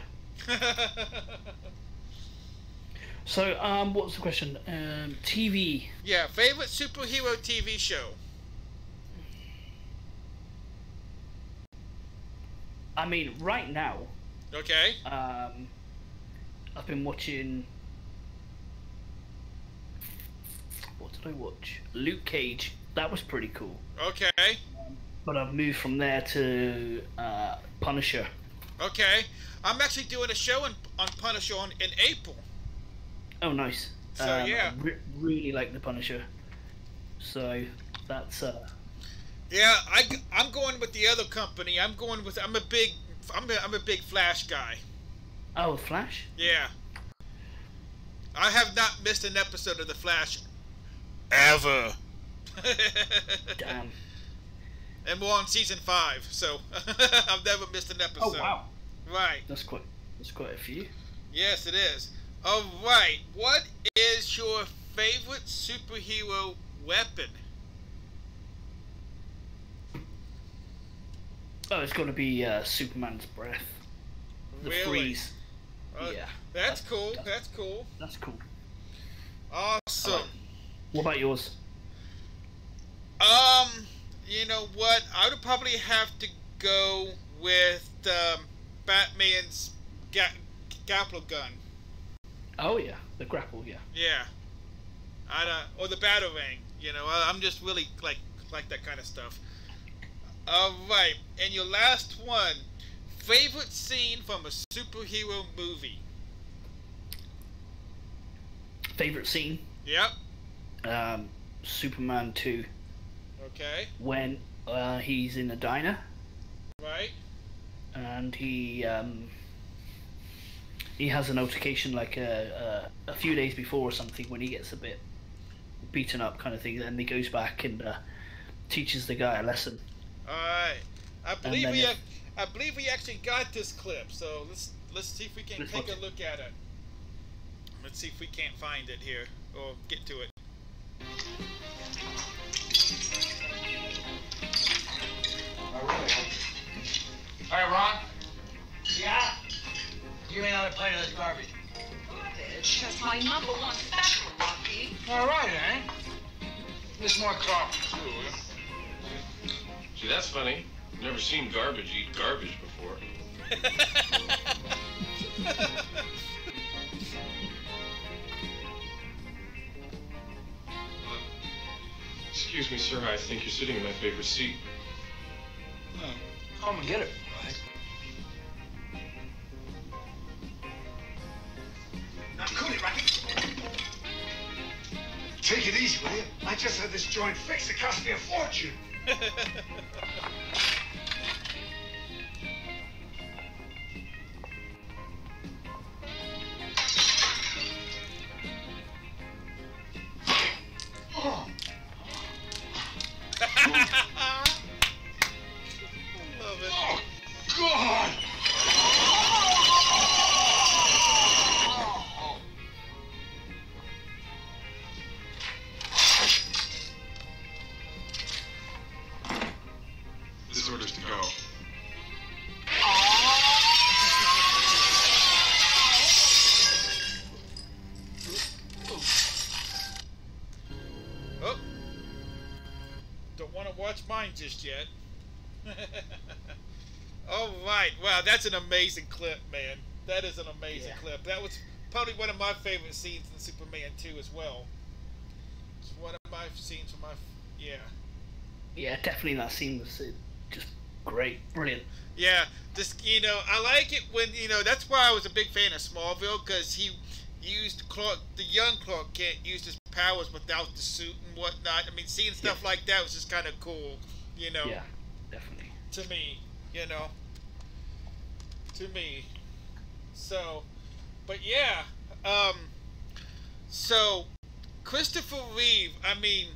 So, what was the question? TV. Yeah, favorite superhero TV show. I mean, right now, Okay. I've been watching did I watch? Luke Cage. That was pretty cool. Okay. But I've moved from there to Punisher. Okay. I'm actually doing a show on Punisher in April. Oh, nice. So yeah. I really like the Punisher. So that's. Yeah, I'm going with the other company. I'm a big Flash guy. Oh, Flash. Yeah. I have not missed an episode of the Flash ever. Damn. And we're on season 5, so I've never missed an episode. Oh wow. Right. That's quite a few. Yes, it is. All right. What is your favorite superhero weapon? Oh, it's got to be Superman's breath. The Really? freeze. Yeah. That's cool. That's cool. That's cool. Awesome. What about yours? You know what? I would probably have to go with Batman's grapple gun. Oh yeah, the grapple. Yeah. Yeah. Or the batarang. You know, I'm just really like that kind of stuff. All right, and your last one, favorite scene from a superhero movie. Favorite scene? Yep. Superman 2. Okay. When he's in a diner. Right. And he has an altercation like a few days before or something when he gets a bit beaten up kind of thing. Then he goes back and teaches the guy a lesson. All right. I believe we actually got this clip. So let's see if we can take a look at it. Let's see if we can't find it here or get to it. Hey, Ron. Yeah? Give me another plate of this garbage. Garbage? That's my #1 special, Rocky. All right, eh? This more coffee, too, huh? See, that's funny. Never seen garbage eat garbage before. Excuse me, sir. I think you're sitting in my favorite seat. Oh, come and get it, right? Now, cool it, Rocky. Take it easy, will you? I just had this joint fixed. It cost me a fortune. Oh. Love it. Oh, God! This order's to go. Oh. Don't want to watch mine just yet. All right. Wow, that's an amazing clip, man. That is an amazing clip. That was probably one of my favorite scenes in Superman 2 as well. It's one of my scenes from my... Yeah. Yeah, definitely that scene was just great. Brilliant. Yeah, just, you know, I like it when, you know, that's why I was a big fan of Smallville, because he used the young Clark Kent used his powers without the suit and whatnot. I mean, seeing stuff like that was just kind of cool, you know. Yeah, definitely. To me, you know. To me. So, but yeah, so Christopher Reeve, I mean,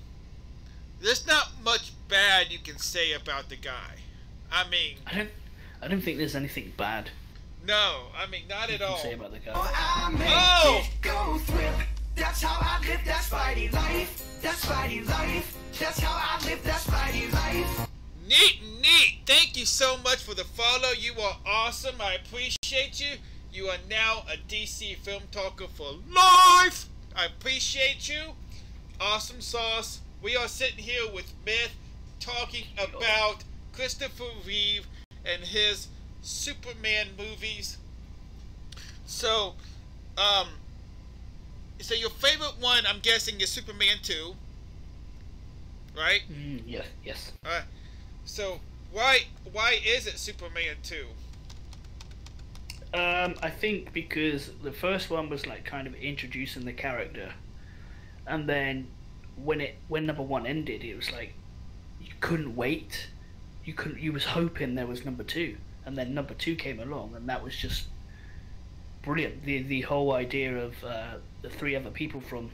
there's not much bad you can say about the guy. I mean, I don't think there's anything bad no, I mean, not at you all. can say about the guy. I make Oh! it go thrill. That's how I live that Spidey life. That's Spidey life. That's how I live that Spidey life. Neat, neat. Thank you so much for the follow. You are awesome. I appreciate you. You are now a DC Film Talker for life. I appreciate you. Awesome sauce. We are sitting here with Myth talking about Christopher Reeve and his Superman movies. So, so your favorite one, I'm guessing, is Superman 2. right? Yes, yes. So why is it Superman 2? I think because the first one was like kind of introducing the character, and then when number one ended, it was like you couldn't wait. You was hoping there was number two, and then number two came along, and that was just brilliant. The whole idea of the three other people from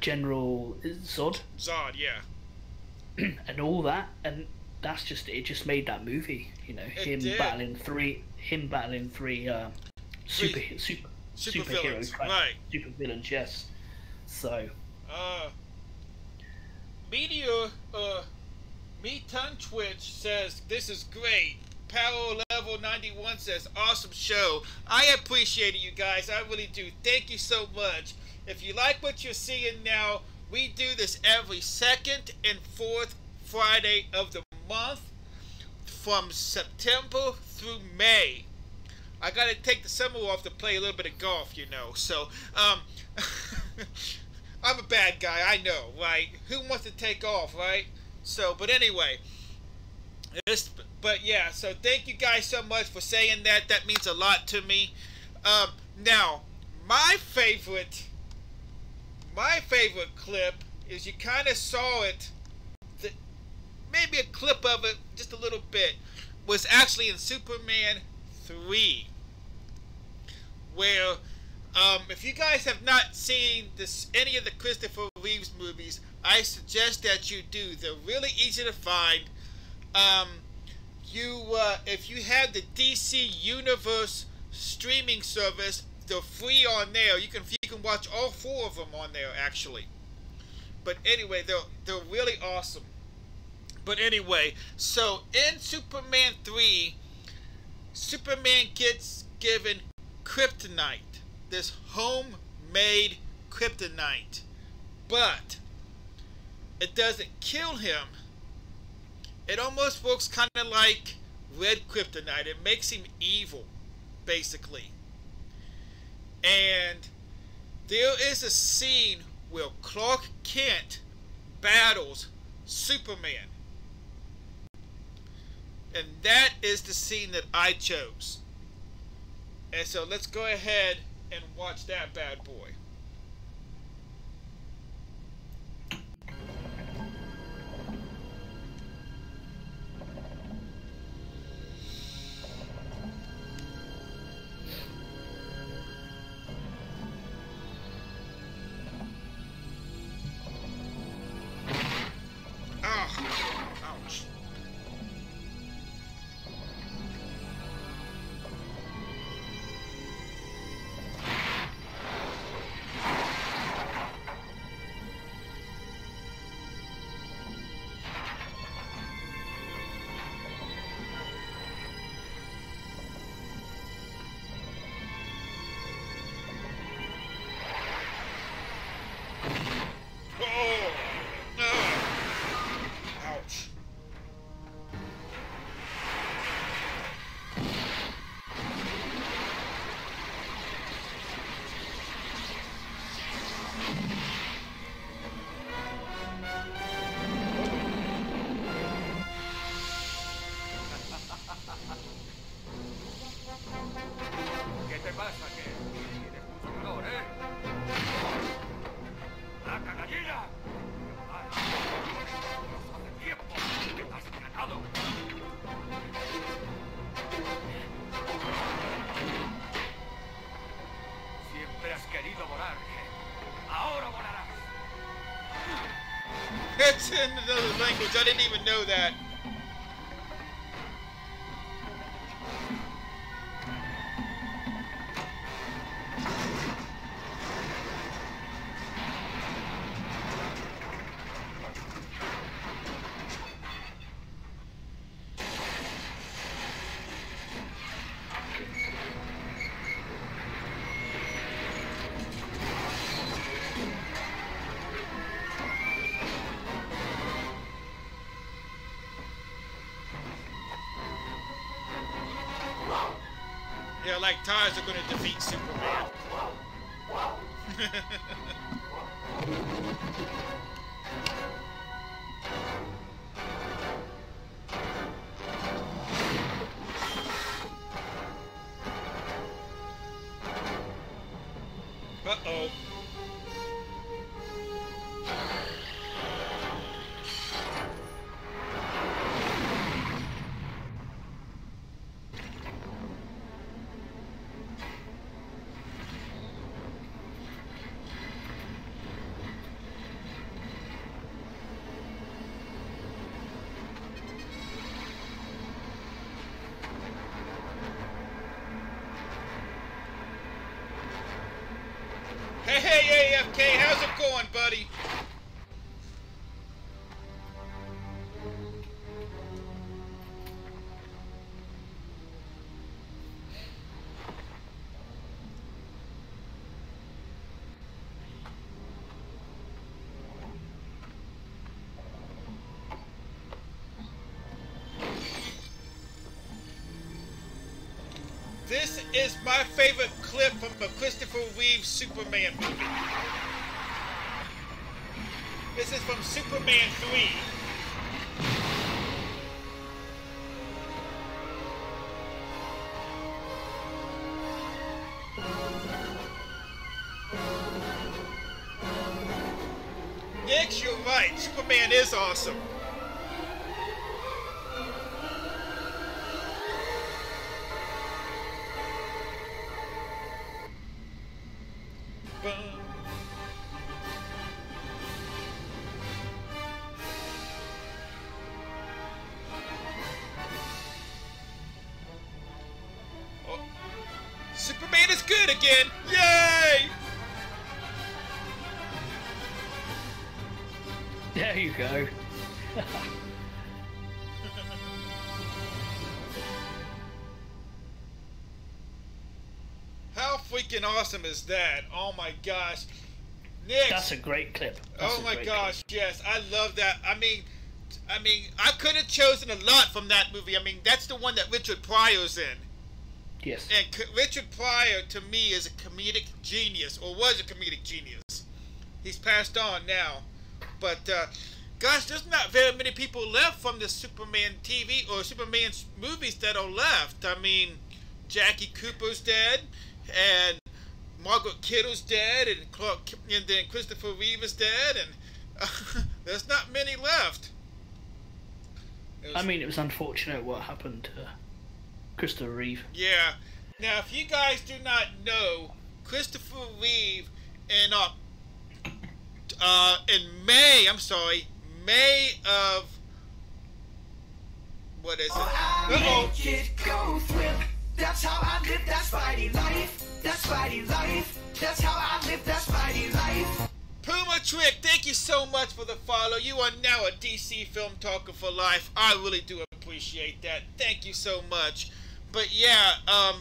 General Zod. Zod, yeah. And all that, and that's just it. Just made that movie, you know, him battling three superheroes, right? Super villains, yes. So, Meatun Twitch says this is great. Power Level 91 says awesome show. I appreciate it, you guys. I really do. Thank you so much. If you like what you're seeing now, we do this every second and fourth Friday of the month from September through May. I gotta take the summer off to play a little bit of golf, you know. So, I'm a bad guy, I know, right? Who wants to take off, right? So, but anyway, but yeah, so thank you guys so much for saying that. That means a lot to me. Now, my favorite clip is, you kind of saw it, maybe a clip of it, just a little bit, was actually in Superman 3, where, if you guys have not seen any of the Christopher Reeves movies, I suggest that you do. They're really easy to find. If you have the DC Universe streaming service, they're free on there. You can watch all 4 of them on there, actually. But anyway, they're really awesome. But anyway, so in Superman 3, Superman gets given kryptonite, this homemade kryptonite, but it doesn't kill him. It almost works kind of like red kryptonite. It makes him evil, basically. And there is a scene where Clark Kent battles Superman. And that is the scene that I chose. And so let's go ahead and watch that bad boy. Ouch. It's in another language. I didn't even know that. Yeah, like tires are going to defeat Superman. This is my favorite clip from the Christopher Reeve Superman movie. This is from Superman 3. Nick, you're right. Superman is awesome. Oh. Superman is good again! Yay! There you go. How freaking awesome is that? Oh my gosh. Nick. That's a great clip. Oh my gosh, yes. I love that. I mean, I could have chosen a lot from that movie. I mean, that's the one that Richard Pryor's in. Yes. And Richard Pryor, to me, is a comedic genius, or was a comedic genius. He's passed on now. But, gosh, there's not very many people left from the Superman TV or Superman movies that are left. I mean, Jackie Cooper's dead, and Margaret Kittle's dead, and then Christopher Reeve is dead, and there's not many left. I mean, it was unfortunate what happened to Christopher Reeve. Yeah. Now, if you guys do not know, Christopher Reeve in May of, what is it? I make it go thrill. That's how I live that Spidey life. That's Spidey life. That's how I live that Spidey life. Puma Trick, thank you so much for the follow. You are now a DC Film Talker for life. I really do appreciate that. Thank you so much. But yeah,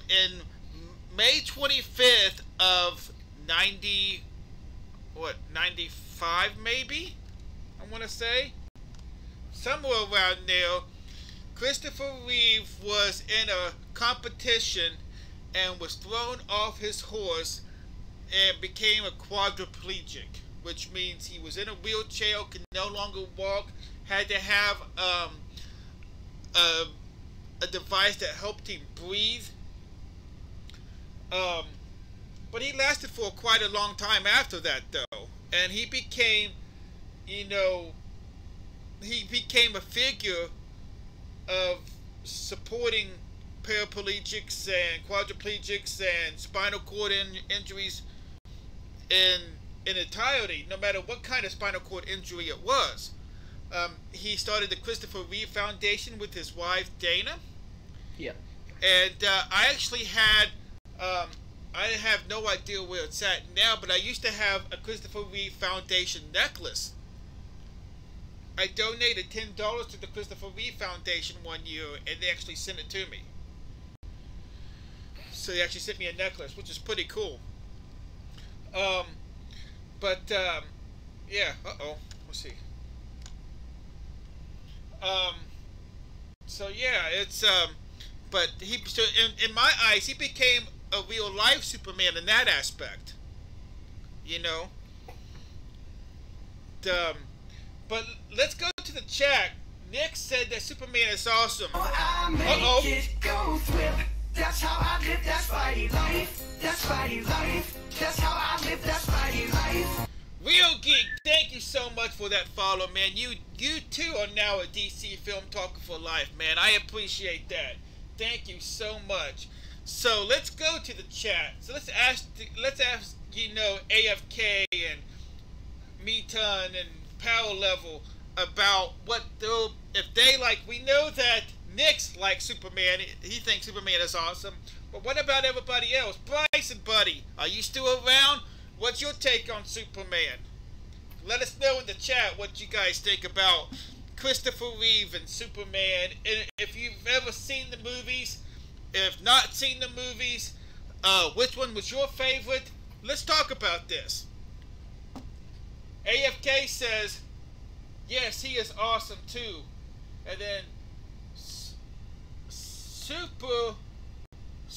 in May 25th of 95 maybe? I want to say? Somewhere around there, Christopher Reeve was in a competition and was thrown off his horse and became a quadriplegic, which means he was in a wheelchair, could no longer walk, had to have a device that helped him breathe. But he lasted for quite a long time after that, though, and he became, he became a figure of supporting paraplegics and quadriplegics and spinal cord injuries in entirety, no matter what kind of spinal cord injury it was. He started the Christopher Reeve Foundation with his wife Dana. Yeah. And I actually had, I have no idea where it's at now, but I used to have a Christopher Reeve Foundation necklace. I donated $10 to the Christopher Reeve Foundation one year, and they actually sent it to me. So they actually sent me a necklace, which is pretty cool. Yeah, let's see. So yeah, it's, but so in my eyes, he became a real life Superman in that aspect. But let's go to the chat. Nick said that Superman is awesome. I make it go thrill. That's how I live that Spidey life. That's Spidey life. That's how I live that Spidey life. Real Geek, thank you so much for that follow, man. You too are now a DC Film Talker for life, man. I appreciate that. Thank you so much. So let's go to the chat. So let's ask AFK and Meton and Power Level about what if they like. We know that Nick's like Superman. He thinks Superman is awesome. But what about everybody else? Bryce and Buddy, are you still around? What's your take on Superman? Let us know in the chat what you guys think about Christopher Reeve and Superman. And if you've ever seen the movies, if not seen the movies, which one was your favorite? Let's talk about this. AFK says, yes, he is awesome too. And then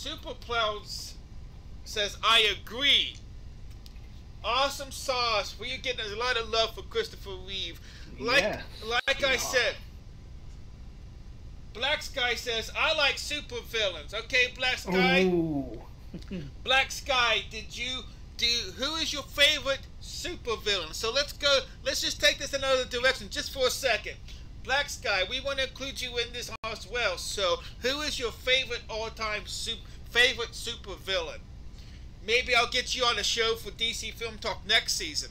Superplows says, I agree. Awesome sauce. We're getting a lot of love for Christopher Reeve. Like I said, Black Sky says, I like supervillains. Okay, Black Sky. Black Sky, who is your favorite supervillain? So let's just take this another direction just for a second. Black Sky, we want to include you in this as well. So who is your favorite all-time favorite supervillain? Maybe I'll get you on the show for DC Film Talk next season.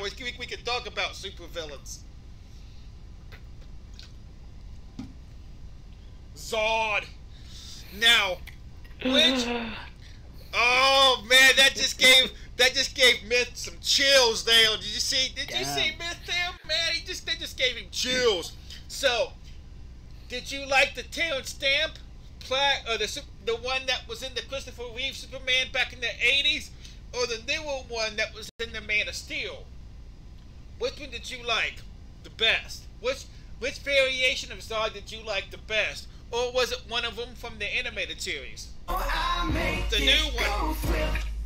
We can talk about supervillains. Zod. Now, which? Oh man, that just gave Myth some chills there. Did you see Myth there? Man, they just gave him chills. So, did you like the Terrence Stamp plaque, or the one that was in the Christopher Reeve Superman back in the 80s, or the newer one that was in the Man of Steel? Which one did you like the best? Which variation of Zod did you like the best? Or was it one of them from the animated series? The new one.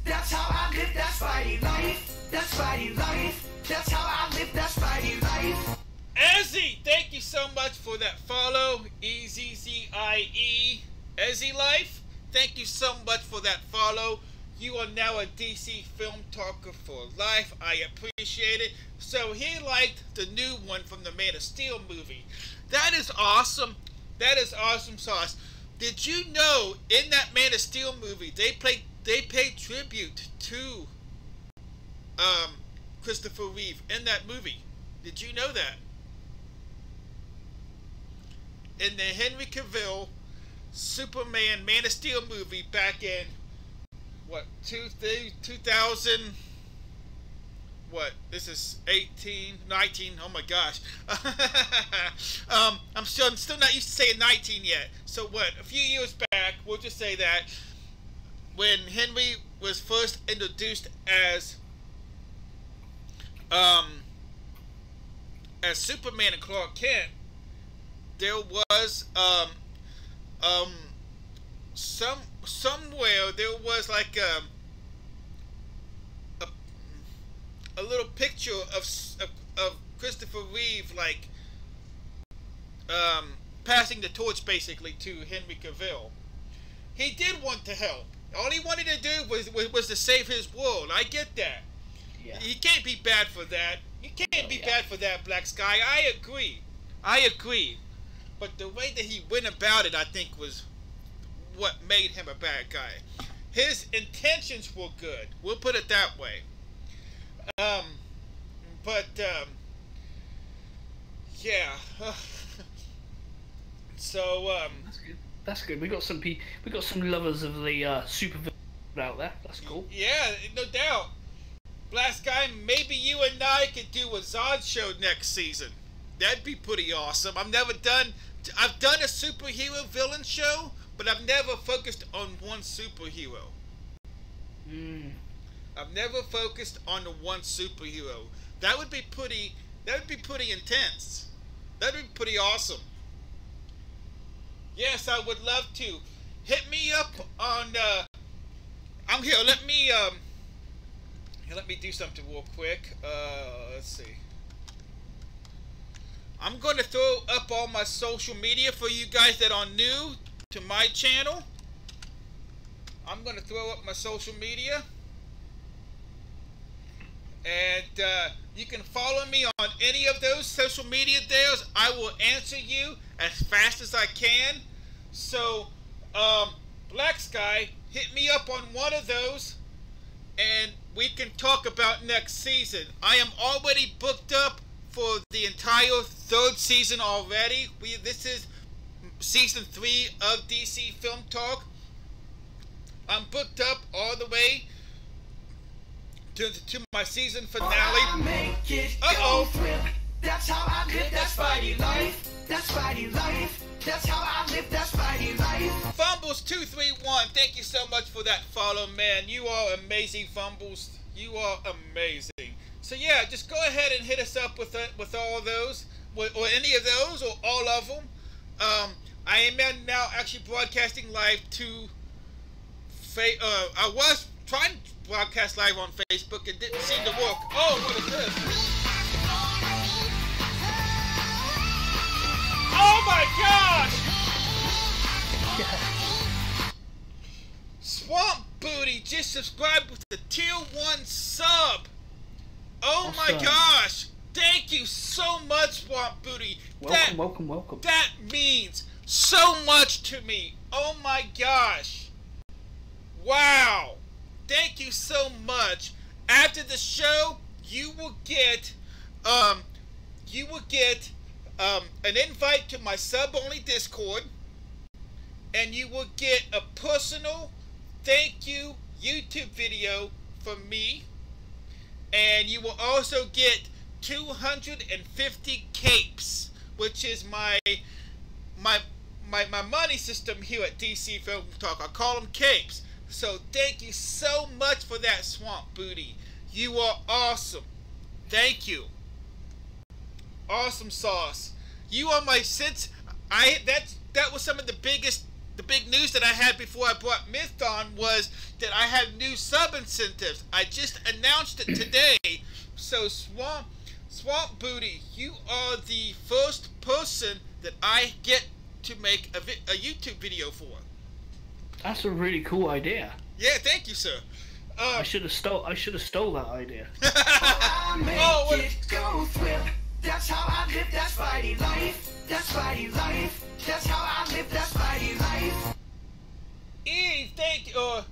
That's how I live that Spidey life. That's Spidey life. That's how I live that Spidey life. Ezzy, thank you so much for that follow. EZZIE. Ezzy Life, thank you so much for that follow. You are now a DC Film Talker for life. I appreciate it. So he liked the new one from the Man of Steel movie. That is awesome. That is awesome sauce. Did you know in that Man of Steel movie they paid tribute to Christopher Reeve in that movie? Did you know that? In the Henry Cavill Superman Man of Steel movie back in 2000, this is 19, oh my gosh. I'm still not used to saying 19 yet. So a few years back, we'll just say that when Henry was first introduced as Superman and Clark Kent, there was somewhere there was like a little picture of Christopher Reeve, like passing the torch basically to Henry Cavill. He did want to help. All he wanted to do was to save his world. I get that. Yeah. You can't be bad for that. You can't be bad for that, Black Sky. I agree. But the way that he went about it, I think, was what made him a bad guy. His intentions were good. We'll put it that way. Yeah. So That's good. We got some lovers of the supervillain out there. That's cool. Yeah, no doubt. Black Sky, maybe you and I could do a Zod show next season. That'd be pretty awesome. I've done a superhero villain show, but I've never focused on one superhero. I've never focused on the one superhero. That would be pretty intense. That would be pretty awesome. Yes, I would love to. Hit me up on I'm here. Let me do something real quick. Let's see. I'm going to throw up all my social media for you guys that are new to my channel. I'm going to throw up my social media. And you can follow me on any of those social media deals. I will answer you as fast as I can. So, Black Sky, hit me up on one of those, and we can talk about next season. I am already booked up for the entire third season already. This is season 3 of DC Film Talk. I'm booked up all the way to my season finale. Uh-oh. That's how I live that Spidey life. That's Spidey life. That's how I live that Spidey life. Fumbles231, thank you so much for that follow, man. You are amazing, Fumbles. You are amazing. So yeah, just go ahead and hit us up with all those, or any of those, or all of them. I am now actually broadcasting live to I was trying to broadcast live on Facebook. It didn't seem to work. Oh, what is this? Oh my gosh! Swamp Booty just subscribed with the tier 1 sub. Oh my gosh! Thank you so much, Swamp Booty. Welcome. That means so much to me. Oh my gosh. Wow. Thank you so much. After the show, you will get an invite to my sub-only Discord, and you will get a personal thank you YouTube video from me, and you will also get 250 capes, which is my money system here at DC Film Talk. I call them capes. So thank you so much for that, Swamp Booty. You are awesome. Thank you. Awesome sauce. You are my that was some of the big news that I had before I brought Myth on, was that I have new sub incentives. I just announced it today. So Swamp Booty, you are the first person that I get to make a YouTube video for. That's a really cool idea. Yeah, thank you, sir. I should have stole that idea. I make it go thrill. That's how I live that Spidey life. That's Spidey life. That's how I live that Spidey life. Eve, thank you.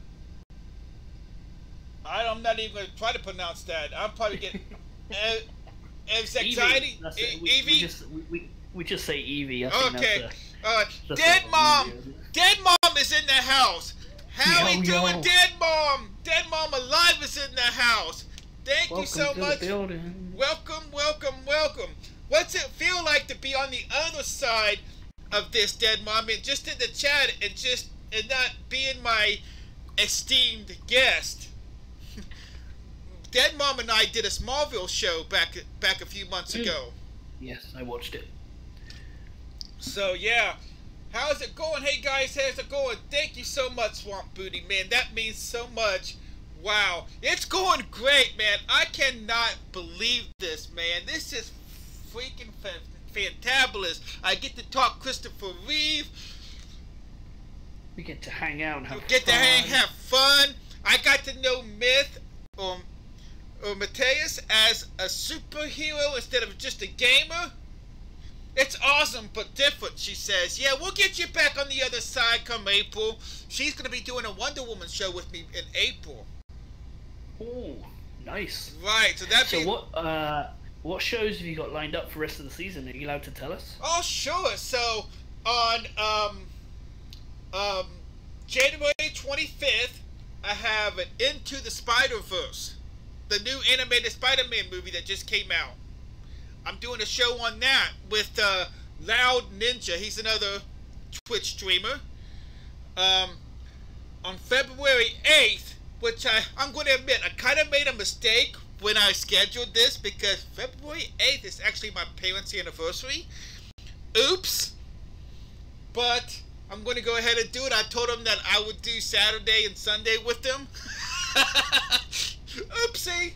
I'm not even going to try to pronounce that. I'm probably getting anxiety. Evie? We just say Evie. I think okay. That's Dead Mom. Dead Mom is in the house. How we doing, Dead Mom? Dead Mom Alive is in the house. Thank you so much. Welcome. What's it feel like to be on the other side of this, Dead Mom? And just in the chat and not being my esteemed guest. Dead Mom and I did a Smallville show back a few months ago. Yes, I watched it. So yeah, how's it going? Hey guys, how's it going? Thank you so much, Swamp Booty, man. That means so much. Wow, it's going great, man. I cannot believe this, man. This is freaking fantabulous. I get to talk Christopher Reeve. We get to hang out and have fun. I got to know Myth or Mateus as a superhero instead of just a gamer. It's awesome, but different, she says. Yeah, we'll get you back on the other side come April. She's going to be doing a Wonder Woman show with me in April. Oh, nice. Right, so what shows have you got lined up for the rest of the season? Are you allowed to tell us? Oh, sure. So, on January 25th, I have an Into the Spider-Verse, the new animated Spider-Man movie that just came out. I'm doing a show on that with Loud Ninja. He's another Twitch streamer. On February 8th, which I'm going to admit, I kind of made a mistake when I scheduled this, because February 8th is actually my parents' anniversary. Oops. But I'm going to go ahead and do it. I told them that I would do Saturday and Sunday with them. Oopsie.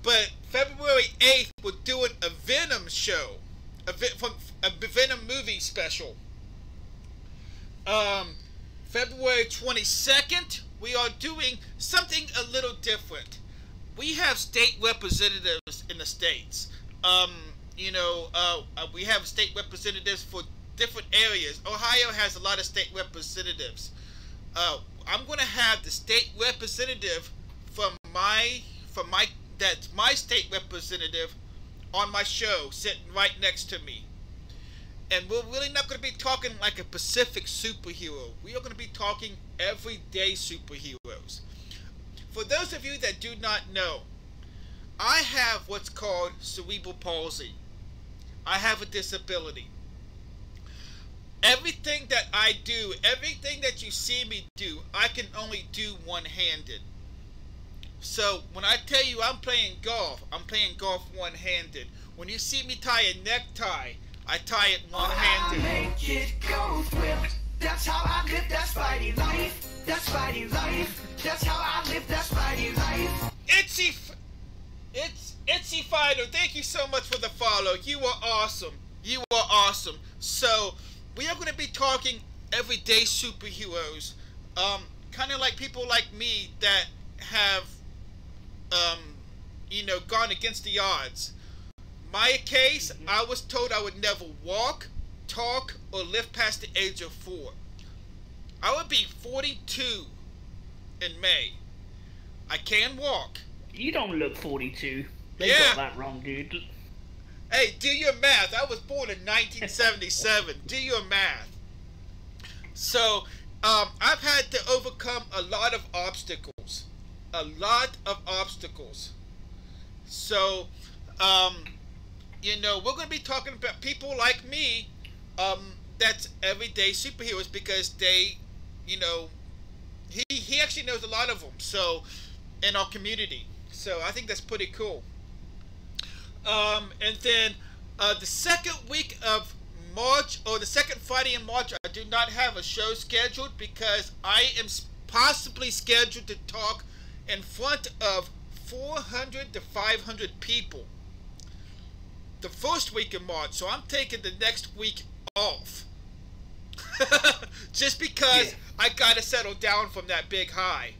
But February 8th, we're doing a Venom show. A Venom movie special. February 22nd, we are doing something a little different. We have state representatives in the states. We have state representatives for different areas. Ohio has a lot of state representatives. I'm going to have the state representative that's my state representative on my show sitting right next to me. And we're really not going to be talking like a Pacific superhero. We are going to be talking everyday superheroes. For those of you that do not know, I have what's called cerebral palsy. I have a disability. Everything that I do, everything that you see me do, I can only do one-handed. So when I tell you I'm playing golf one-handed. When you see me tie a necktie, I tie it I one-handed. make it go thrill. That's how I live that Spidey life. That's Spidey life. That's how I live that Spidey life. Itsy Fighter, thank you so much for the follow. You are awesome. You are awesome. So, we are going to be talking everyday superheroes. Kind of like people like me that have, you know, gone against the odds. My case, I was told I would never walk, talk, or live past the age of 4. I would be 42 in May. I can walk. You don't look 42. They Yeah. got that wrong, dude. Hey, do your math. I was born in 1977. Do your math. So, I've had to overcome a lot of obstacles. A lot of obstacles. So, you know, we're going to be talking about people like me, that's everyday superheroes, because they, you know, he actually knows a lot of them, so, in our community. So, I think that's pretty cool. And then, the second week of March, or the second Friday in March, I do not have a show scheduled because I am possibly scheduled to talk in front of 400 to 500 people the first week in March, so I'm taking the next week off. Just because I gotta settle down from that big high.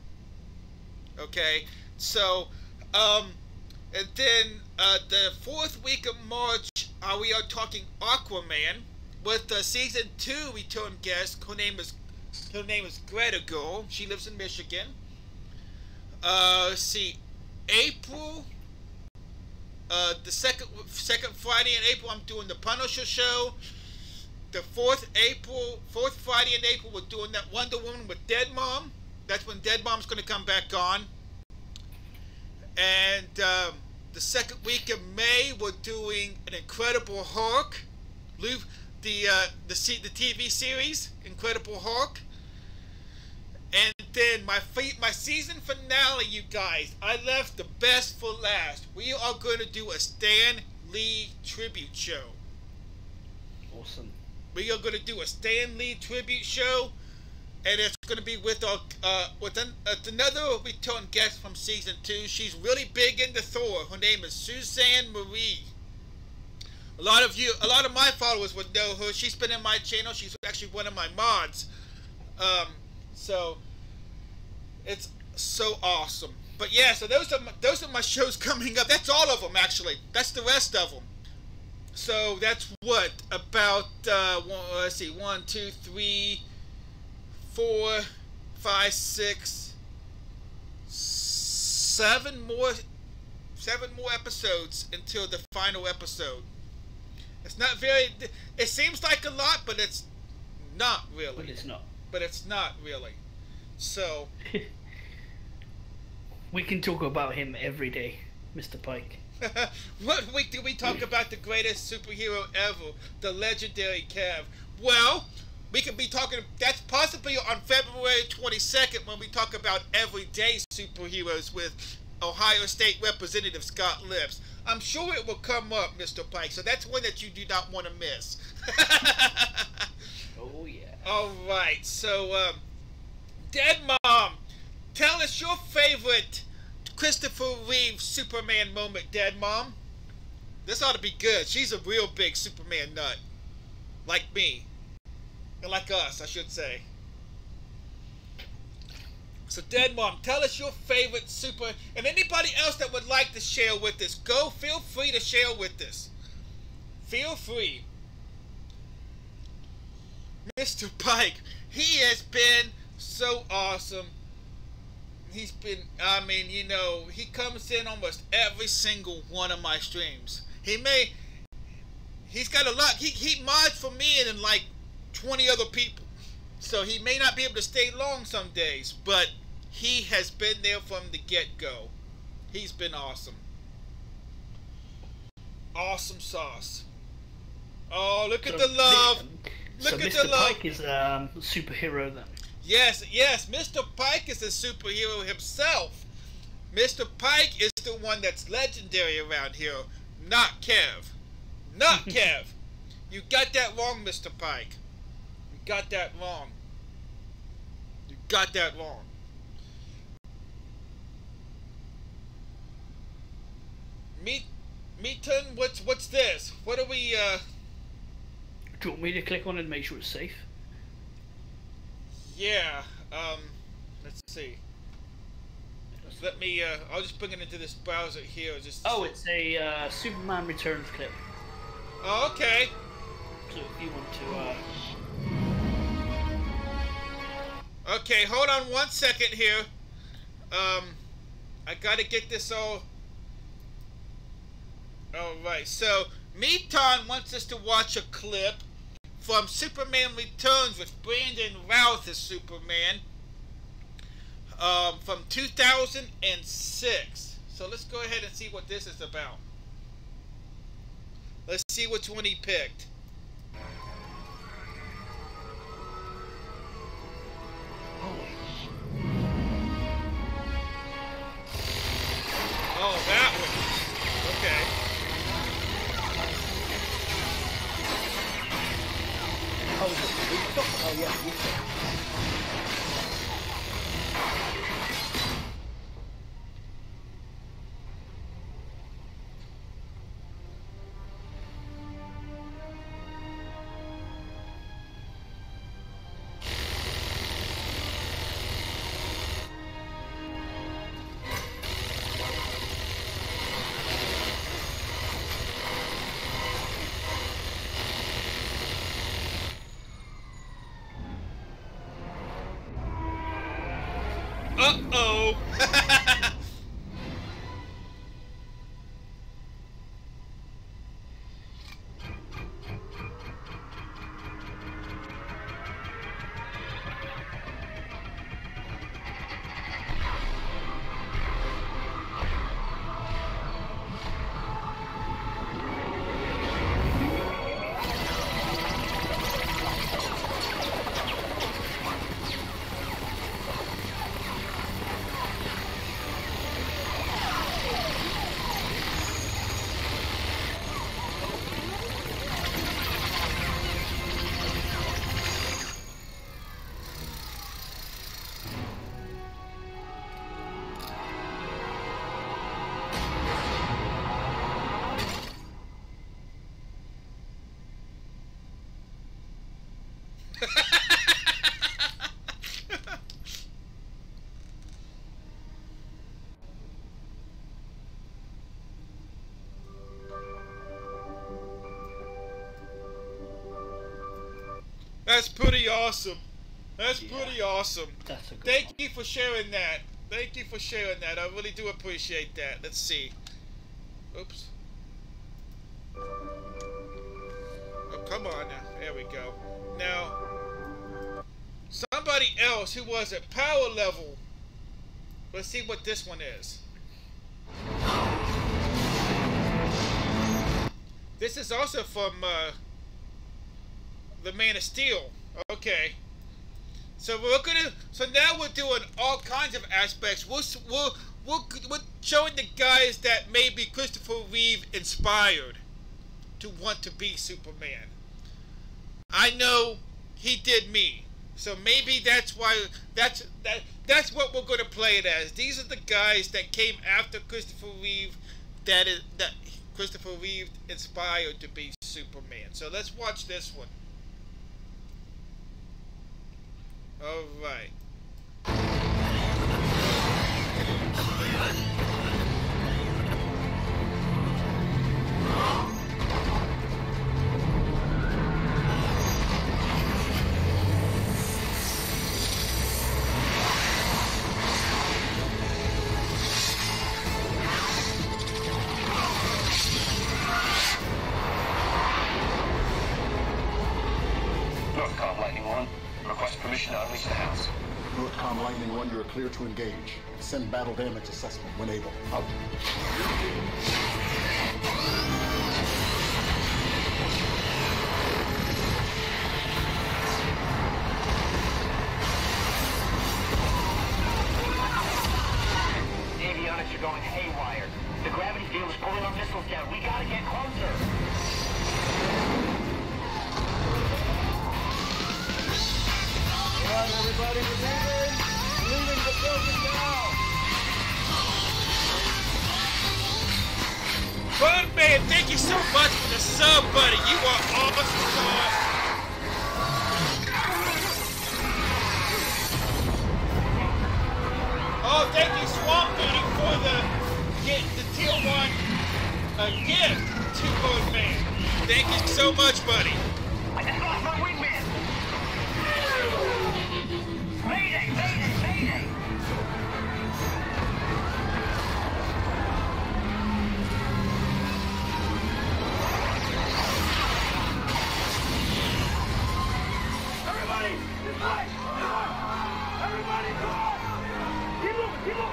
Okay, so, and then the fourth week of March, we are talking Aquaman with season 2 return guest. Her name is Greta Girl. She lives in Michigan. Let's see, April. The second Friday in April, I'm doing the Punisher show. The fourth Friday in April, we're doing that Wonder Woman with Dead Mom. That's when Dead Mom's going to come back on. And the second week of May, we're doing an Incredible Hulk, the TV series Incredible Hulk. And then my season finale, you guys, I left the best for last. We are going to do a Stan Lee tribute show. Awesome. We are going to do a Stan Lee tribute show, and it's going to be with our another return guest from season 2. She's really big into Thor. Her name is Suzanne Marie. A lot of my followers would know her. She's been in my channel. She's actually one of my mods. So it's so awesome. But yeah, so those are my shows coming up. That's all of them, actually. That's the rest of them. So that's what, about let's see, 1, 2, 3, 4, 5, 6, 7 more episodes until the final episode. It's not very. It seems like a lot, but it's not really. But it's not. But it's not really. So we can talk about him every day, Mr. Pike. What week do we talk about the greatest superhero ever, the legendary Kev? Well, we could be talking. That's possibly on February 22nd when we talk about everyday superheroes with Ohio State Representative Scott Lips. I'm sure it will come up, Mr. Pike. So that's one that you do not want to miss. Oh yeah. All right. So, Dead Mom, tell us your favorite Christopher Reeve Superman moment, Dead Mom. This ought to be good. She's a real big Superman nut. Like me. And like us, I should say. So, Dead Mom, tell us your favorite super... And anybody else that would like to share with us, feel free to share with us. Feel free. Mr. Pike, he has been so awesome. He's been, I mean, you know, he comes in almost every single one of my streams. He's got a lot. He mods for me and like 20 other people. So he may not be able to stay long some days, but he has been there from the get-go. He's been awesome. Awesome sauce. Oh, look at the love. Look at the love. Mr. Pike is a superhero then. Yes, Mr. Pike is a superhero himself. Mr. Pike is the one that's legendary around here, not Kev. Not Kev. You got that wrong, Mr. Pike. You got that wrong. You got that wrong. Meaton, what's this? What are we, Do you want me to click on it and make sure it's safe? Yeah, let's see. Let me, I'll just bring it into this browser here. Oh, it's a Superman Returns clip. Oh, okay. So if you want to, Okay, hold on 1 second here. I gotta get this all... Alright, so Meaton wants us to watch a clip from Superman Returns with Brandon Routh as Superman from 2006. So let's go ahead and see what this is about. Let's see which one he picked. Oh, that one. Okay. oh, is it? Oh, yeah, Uh-oh. That's pretty awesome. That's pretty awesome. That's a good Thank one. you for sharing that. Thank you for sharing that. I really do appreciate that. Let's see. Oops. Oh, come on now. There we go. Now, somebody else who was at power level. Let's see what this one is. This is also from the Man of Steel. Okay. So we're now we're doing all kinds of aspects. We're showing the guys that maybe Christopher Reeve inspired to want to be Superman. I know he did me. So maybe that's why that's what we're going to play it as. These are the guys that came after Christopher Reeve that Christopher Reeve inspired to be Superman. So let's watch this one. All right. Northcom Lightning 1, request permission to unleash the house. Northcom Lightning 1, you are clear to engage. Send battle damage assessment when able. Out. Avionics are going haywire. The gravity field is pulling our missiles down. We gotta get closer. You are awesome sauce. Oh, thank you, Swamp Beauty, for the tier 1 gift to Road Man. Thank you so much, buddy. I just lost my wingman. Mayday, mayday, mayday. Everybody, this way. Everybody, come on. Keep moving, keep moving.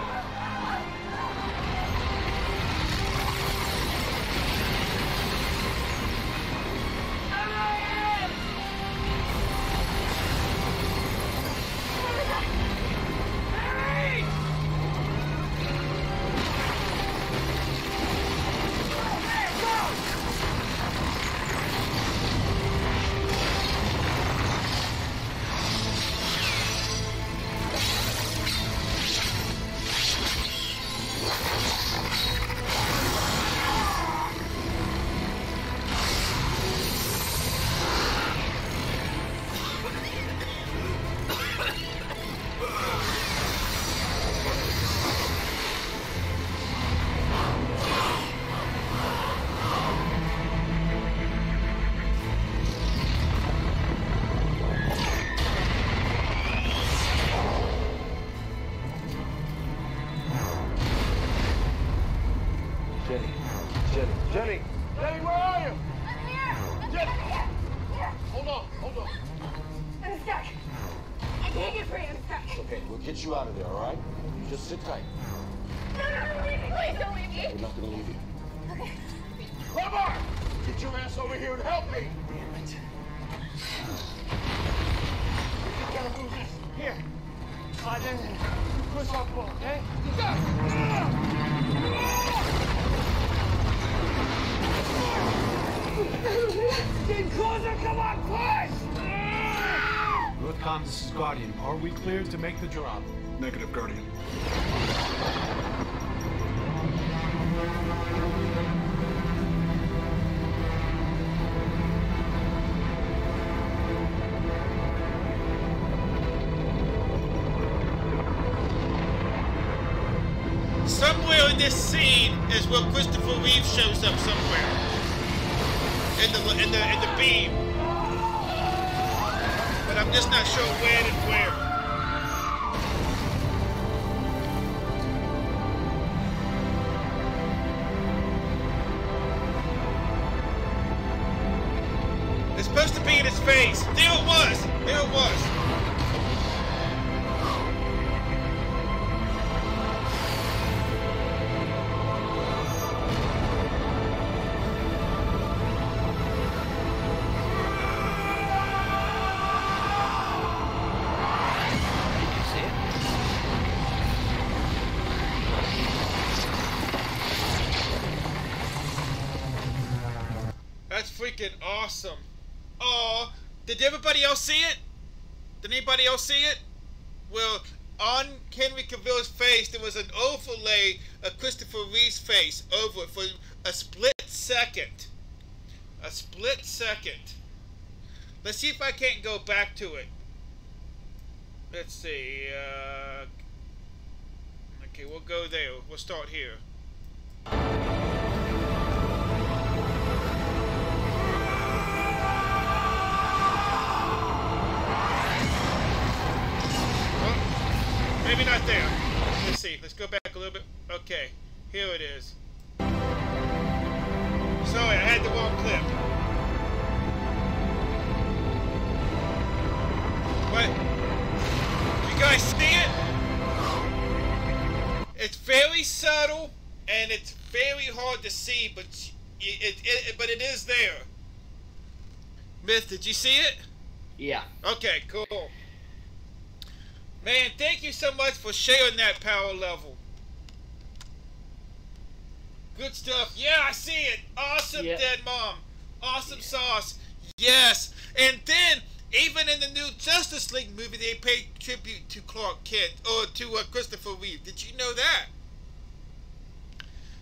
Jenny, where are you? I'm here. Jenny! Hold on. I'm stuck. I can't get free. I'm stuck. Okay, we'll get you out of there, all right? You just sit tight. No, don't leave me. Please don't leave me. We're not gonna leave you. Okay. Lumbar! Get your ass over here and help me! Damn it. You gotta move this. Here. Slide in there. Push off the ball, okay? Go! Getting closer, come on, push! Northcom, this is Guardian. Are we cleared to make the drop? Negative, Guardian. Somewhere in this scene is where Christopher Reeve shows up somewhere. In the beam. But I'm just not sure when and where. It's supposed to be in his face. There it was. There it was. That's freaking awesome. Oh, did everybody else see it? Did anybody else see it? Well, on Henry Cavill's face, there was an overlay of Christopher Reeve's face over it for a split second. A split second. Let's see if I can't go back to it. Let's see. Okay, we'll go there. We'll start here. Maybe not there. Let's see. Let's go back a little bit. Okay. Here it is. Sorry, I had the wrong clip. What? You guys see it? It's very subtle and it's very hard to see, but it is there. Myth, did you see it? Yeah. Okay, cool. Man, thank you so much for sharing that power level. Good stuff. Yeah, I see it. Awesome, Yeah. Dead Mom. Awesome sauce. Yes. And then, even in the new Justice League movie, they paid tribute to Clark Kent, or to Christopher Reeve. Did you know that?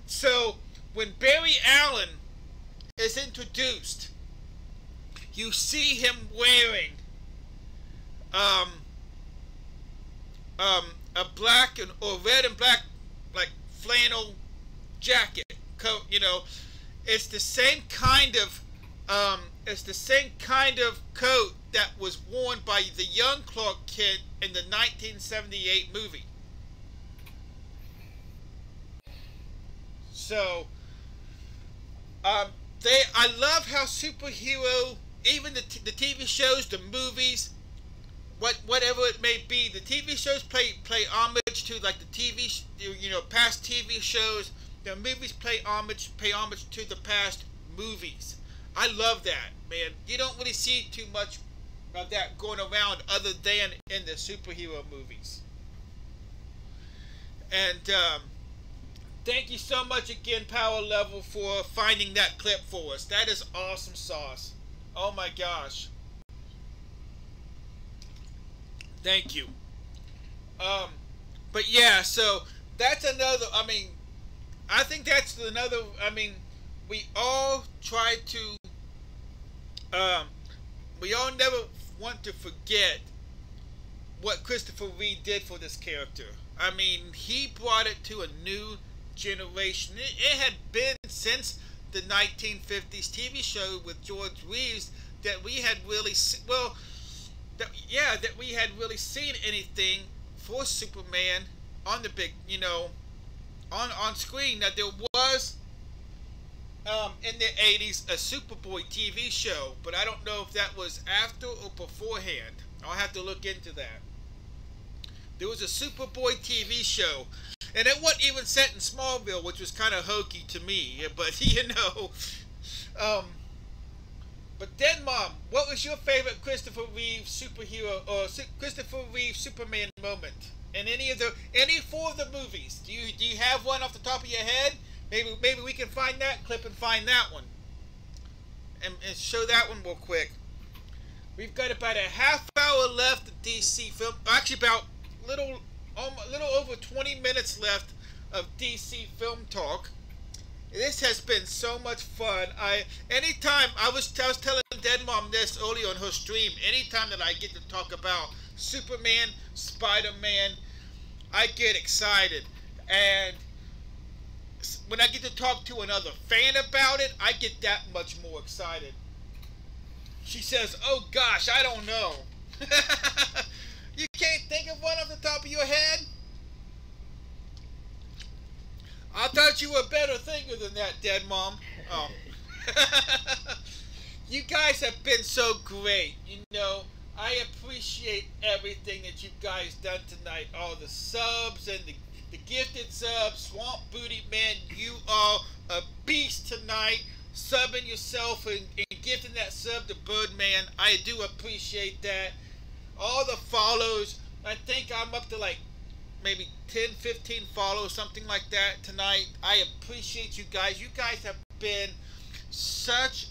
So, when Barry Allen is introduced you see him wearing a black or red and black like flannel jacket coat. You know, it's the same kind of coat that was worn by the young Clark Kent in the 1978 movie. So, I love how superhero, even the TV shows, the movies, whatever it may be, the TV shows play homage to like the TV, past TV shows. The movies pay homage to the past movies. I love that, man. You don't really see too much of that going around other than in the superhero movies. And thank you so much again, Power Level, for finding that clip for us. That is awesome sauce. Oh my gosh. Thank you. But yeah, so that's another, I think that's another, we all try to, we all never want to forget what Christopher Reeve did for this character. He brought it to a new generation. It had been since the 1950s TV show with George Reeves that we had really, that we had really seen anything for Superman on the big, on screen. That there was in the 80s a Superboy TV show, but I don't know if that was after or beforehand. I'll have to look into that. There was a Superboy TV show, and it wasn't even set in Smallville, which was kind of hokey to me, but but then, Mom, what was your favorite Christopher Reeve superhero or Christopher Reeve Superman moment in any four of the movies? Do you have one off the top of your head? Maybe we can find that clip and find that one, and show that one real quick. We've got about a half hour left of DC film. Actually, about little over 20 minutes left of DC film talk. This has been so much fun. I was telling Dead Mom this earlier on her stream. Anytime that I get to talk about Superman, Spider-Man, I get excited. And when I get to talk to another fan about it, I get that much more excited. She says, "Oh gosh, I don't know." You can't think of one off the top of your head? I thought you were a better thinker than that, Dead Mom. Oh. You guys have been so great. I appreciate everything that you guys done tonight. All the subs and the gifted subs. Swamp Booty Man, you are a beast tonight. Subbing yourself and gifting that sub to Birdman. I do appreciate that. All the follows. I think I'm up to like maybe 10, 15 follows, something like that tonight. I appreciate you guys. You guys have been such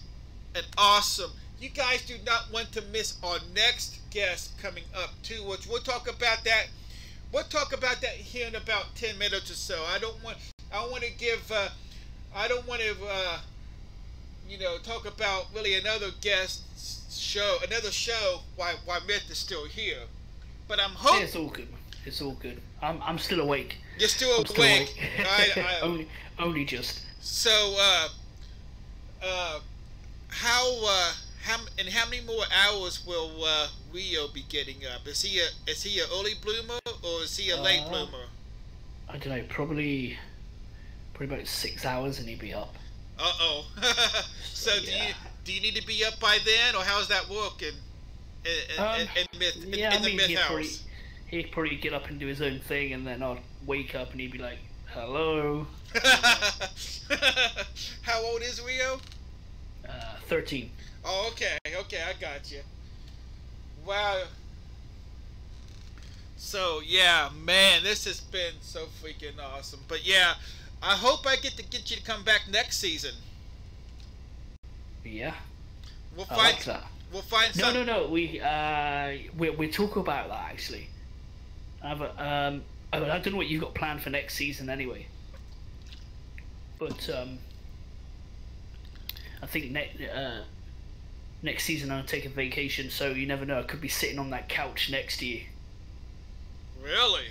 an awesome. You guys do not want to miss our next guest coming up too, which we'll talk about that. We'll talk about that here in about 10 minutes or so. I don't want to talk about really another show why Myth is still here. But I'm hoping it's all good. It's all good. I'm still awake. You're still awake. Only just. So how many more hours will Rio be getting up? Is he a early bloomer or is he a late bloomer? I don't know. Probably about 6 hours and he'll be up. So yeah. Do you need to be up by then, or how's that work in the Myth house? He'd probably get up and do his own thing, and then I'd wake up and he'd be like, "Hello." How old is Rio? 13. Oh, okay, I got you. Wow. So yeah, man, this has been so freaking awesome. But yeah, I hope I get you to come back next season. Yeah. We'll find that. We'll find some. No. We talk about that actually. I don't know what you've got planned for next season anyway. But I think next season I'm taking vacation, so you never know. I could be sitting on that couch next to you. Really?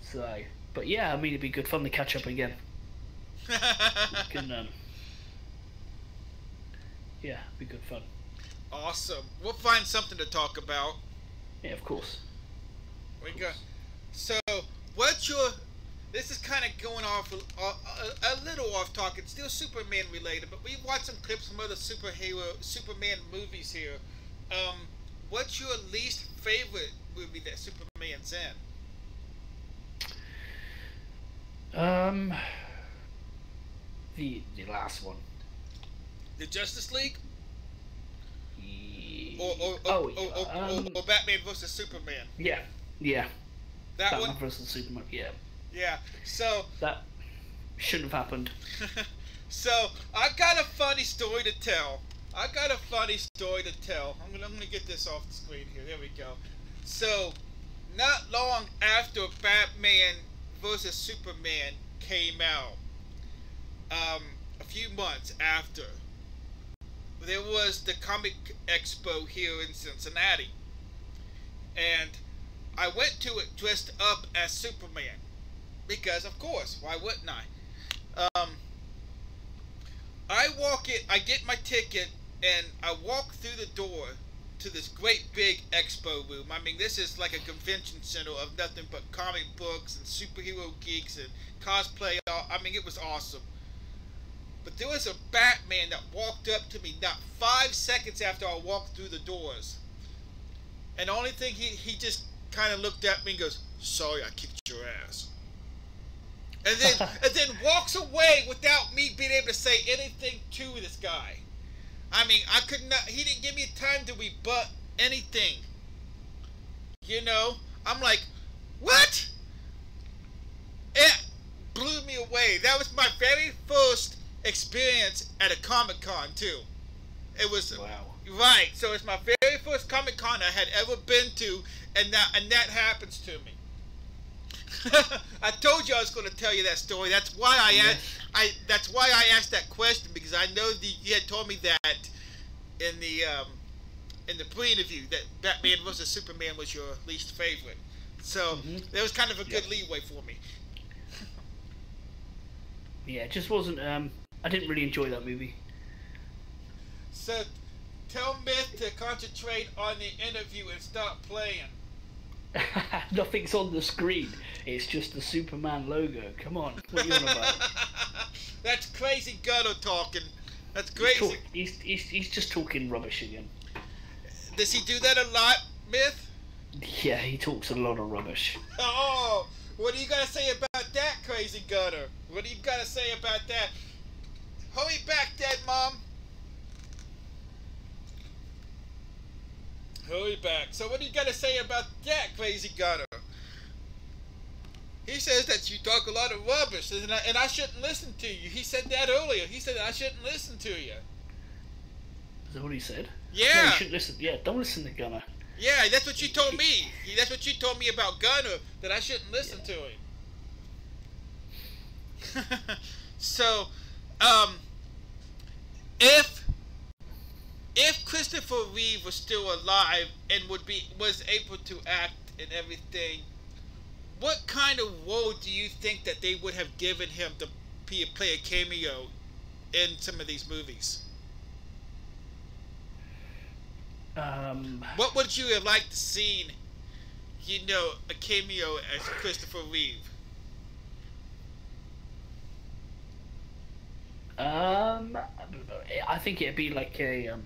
So, but yeah, I mean, it'd be good fun to catch up again. Yeah, it'd be good fun. Awesome. We'll find something to talk about. Yeah, of course. We got. So, what's your? This is kind of going off a little off topic. It's still Superman related, but we've watched some clips from other Superman movies here. What's your least favorite movie that Superman's in? The last one. The Justice League? Or Batman vs Superman? Yeah. That Batman one vs Superman. Yeah. Yeah. So that shouldn't have happened. So I got a funny story to tell. I'm gonna get this off the screen here. There we go. So, not long after Batman vs Superman came out, a few months after, there was the Comic Expo here in Cincinnati, and I went to it dressed up as Superman, because of course, why wouldn't I? I walk in, I get my ticket, and I walk through the door to this great big expo room. I mean, this is like a convention center of nothing but comic books and superhero geeks and cosplay. I mean, it was awesome. But there was a Batman that walked up to me not 5 seconds after I walked through the doors. And the only thing, he just kind of looked at me and goes, "Sorry, I kicked your ass." And then walks away without me being able to say anything to this guy. I mean, I could not. He didn't give me time to rebut anything. You know, I'm like, what? It blew me away. That was my very first experience at a Comic-Con too. It was right. So it's my very first Comic-Con I had ever been to, and that happens to me. I told you I was going to tell you that story. That's why that's why I asked that question, because I know you had told me that in the pre-interview that Batman vs Superman was your least favorite. So there was kind of a good leeway for me. Yeah, it just wasn't. I didn't really enjoy that movie. So tell Myth to concentrate on the interview and stop playing. Nothing's on the screen. It's just the Superman logo. Come on, what are you on about? That's crazy Gunner talking. That's crazy. He's just talking rubbish again. Does he do that a lot, Myth? Yeah, he talks a lot of rubbish. Oh, what do you got to say about that, crazy Gunner? What do you got to say about that? Hurry back, dead mom. Hurry back. So what do you got to say about that, crazy Gunner? He says that you talk a lot of rubbish, and I shouldn't listen to you. He said that earlier. He said that I shouldn't listen to you. Is that what he said? Yeah. No, you shouldn't listen. Yeah, don't listen to Gunner. Yeah, that's what you told me. That's what you told me about Gunner, that I shouldn't listen to him. So, if Christopher Reeve was still alive and was able to act and everything, what kind of role do you think that they would have given him to play a cameo in some of these movies? What would you have liked to see? You know, a cameo as Christopher Reeve. I think it'd be like a,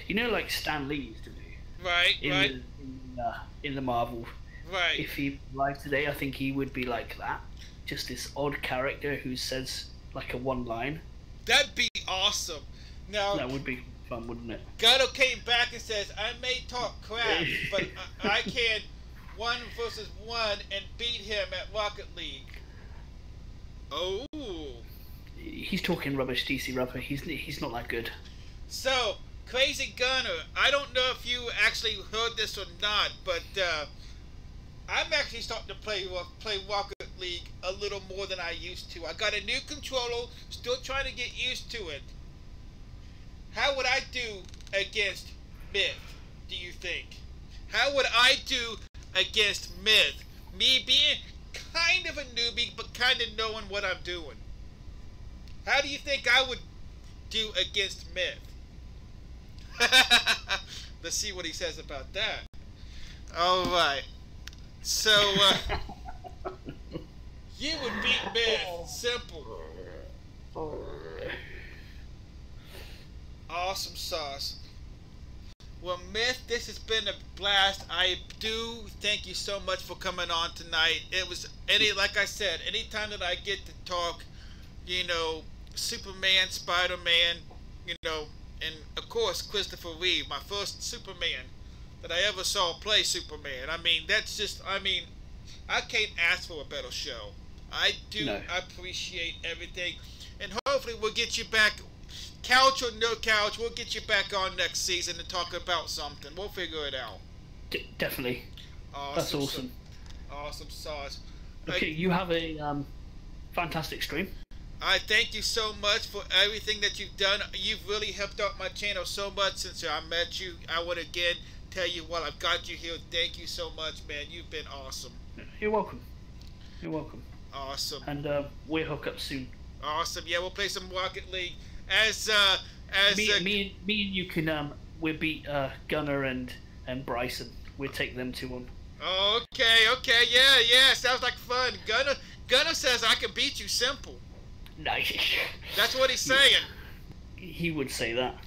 you know, like Stan Lee used to do. Right, In the Marvel. Right. If he lived today, I think he would be like that. Just this odd character who says like a one line. That'd be awesome. Now that would be fun, wouldn't it? Gunner came back and says, "I may talk crap, but I can 1 versus 1 and beat him at Rocket League." Oh. He's talking rubbish, DC Rapper. He's not that good. So, Crazy Gunner, I don't know if you actually heard this or not, but I'm actually starting to play Rocket League a little more than I used to. I got a new controller, still trying to get used to it. How would I do against Myth, do you think? How would I do against Myth? Me being kind of a newbie, but kind of knowing what I'm doing. How do you think I would do against Myth? Let's see what he says about that. Alright. So, you would beat Myth. Simple. Awesome sauce. Well, Myth, this has been a blast. I do thank you so much for coming on tonight. It was like I said, anytime that I get to talk, you know, Superman, Spider-Man, you know, and of course Christopher Reeve, my first Superman that I ever saw play Superman. I mean, that's just, I mean, I can't ask for a better show. I do appreciate everything, and hopefully we'll get you back. Couch or no couch, we'll get you back on next season to talk about something. We'll figure it out. Definitely. Awesome. That's awesome. Awesome sauce. Okay, you have a fantastic stream. I thank you so much for everything that you've done. You've really helped out my channel so much since I met you. I would again tell you while I've got you here, thank you so much, man. You've been awesome. You're welcome. You're welcome. Awesome. And we'll hook up soon. Awesome. Yeah, we'll play some Rocket League. Me and you can we'll beat Gunner and Bryson. We'll take them to him. Okay, yeah, sounds like fun. Gunner says I can beat you simple. Nice. That's what he's saying. He would say that.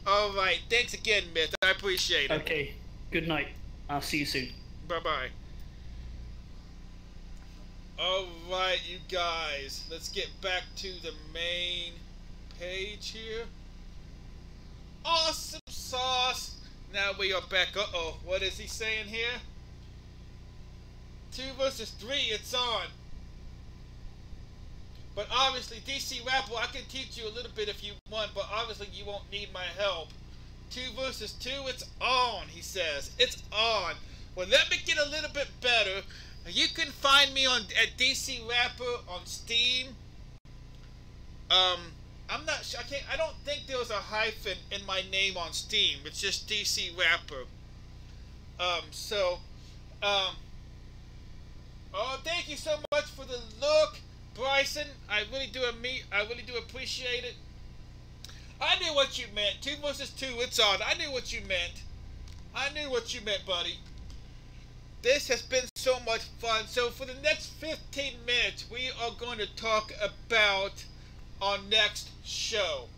All right, thanks again, Myth. I appreciate it. Okay, good night. I'll see you soon. Bye-bye. Alright, you guys, let's get back to the main page here. Awesome sauce. Now we are back. Uh-oh, what is he saying here? 2 versus 3, it's on. But obviously, DC Rapper, I can teach you a little bit if you want, but obviously you won't need my help. 2 versus 2, it's on, he says. It's on. Well, let me get a little bit better. You can find me at DC Rapper on Steam. I'm not sure. I don't think there was a hyphen in my name on Steam. It's just DC Rapper. Oh, thank you so much for the look, Bryson. I really do appreciate it. I knew what you meant. 2 versus 2. It's on. I knew what you meant. Buddy. This has been so much fun. So for the next 15 minutes, we are going to talk about our next show.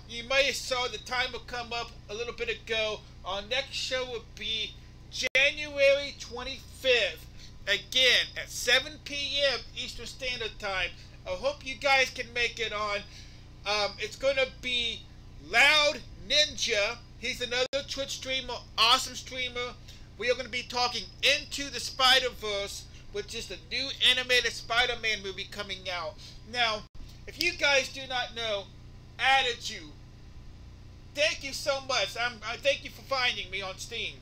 You may have saw the timer come up a little bit ago. Our next show will be January 25th. Again, at 7 p.m. Eastern Standard Time. I hope you guys can make it on. It's going to be Loud Ninja. He's another Twitch streamer, awesome streamer. We are going to be talking Into the Spider-Verse, which is the new animated Spider-Man movie coming out. Now, if you guys do not know, added you. Thank you so much. I thank you for finding me on Steam.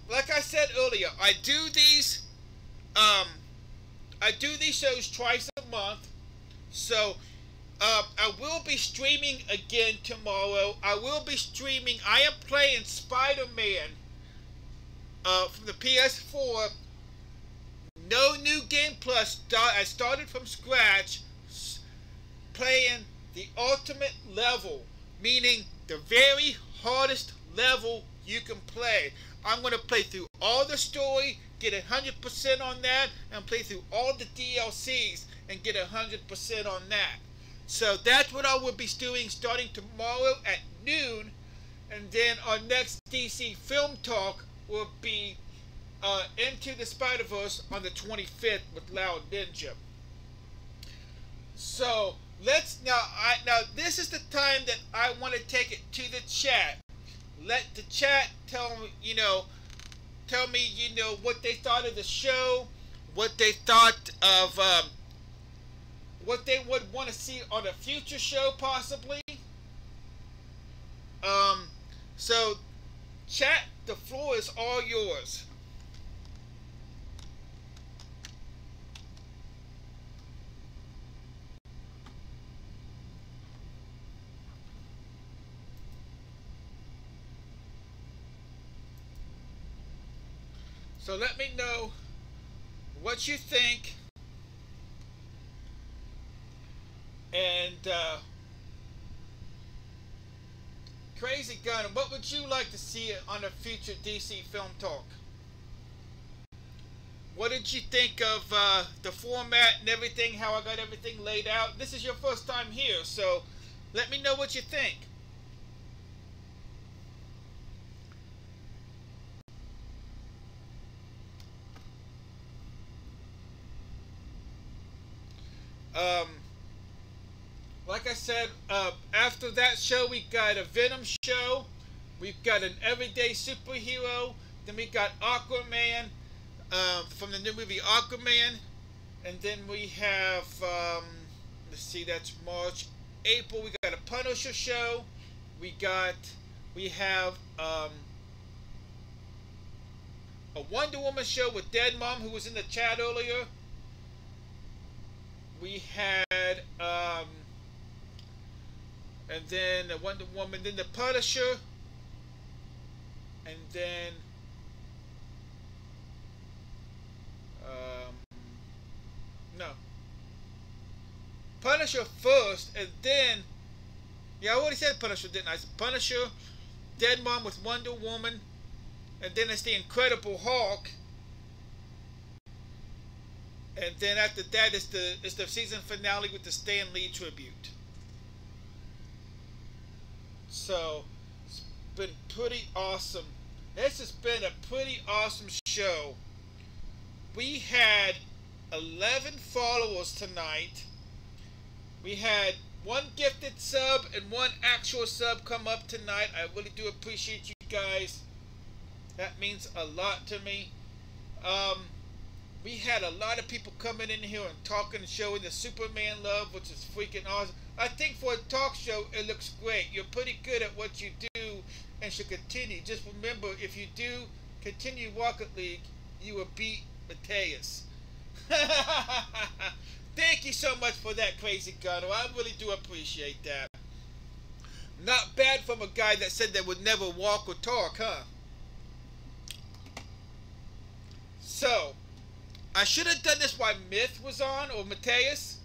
Like I said earlier, I do these shows twice a month. So, I will be streaming again tomorrow. I am playing Spider-Man from the PS4. No new game plus. I started from scratch, playing the ultimate level, meaning the very hardest level you can play. I'm going to play through all the story, get 100% on that, and play through all the DLCs and get 100% on that. So that's what I will be doing starting tomorrow at noon, and then our next DC Film Talk will be Into the Spider-Verse on the 25th with Loud Ninja. So now this is the time that I want to take it to the chat. Let the chat tell me what they thought of the show, what they thought of what they would want to see on a future show possibly. So chat, the floor is all yours. So let me know what you think. And Crazy Gunner, what would you like to see on a future DC Film Talk? What did you think of the format and everything, how I got everything laid out? This is your first time here, so let me know what you think. Like I said, after that show, we got a Venom show. We've got an everyday superhero. Then we got Aquaman from the new movie Aquaman. And then we have, let's see, that's March. April, we got a Punisher show. We have a Wonder Woman show with Dead Mom, who was in the chat earlier. We had, and then the Wonder Woman, then the Punisher, and then, no, Punisher first, and then, yeah, I already said Punisher, didn't I? Punisher, Dead Mom with Wonder Woman, and then it's the Incredible Hulk. And then after that, it's the season finale with the Stan Lee tribute. So, it's been pretty awesome. This has been a pretty awesome show. We had 11 followers tonight. We had one gifted sub and one actual sub come up tonight. I really do appreciate you guys. That means a lot to me. We had a lot of people coming in here and talking and showing the Superman love, which is freaking awesome. I think for a talk show, it looks great. You're pretty good at what you do and should continue. Just remember, if you do continue Rocket League, you will beat Mateus. Thank you so much for that, Crazy Gunner. I really do appreciate that. Not bad from a guy that said they would never walk or talk, huh? So, I should have done this while Myth was on, or Mateus.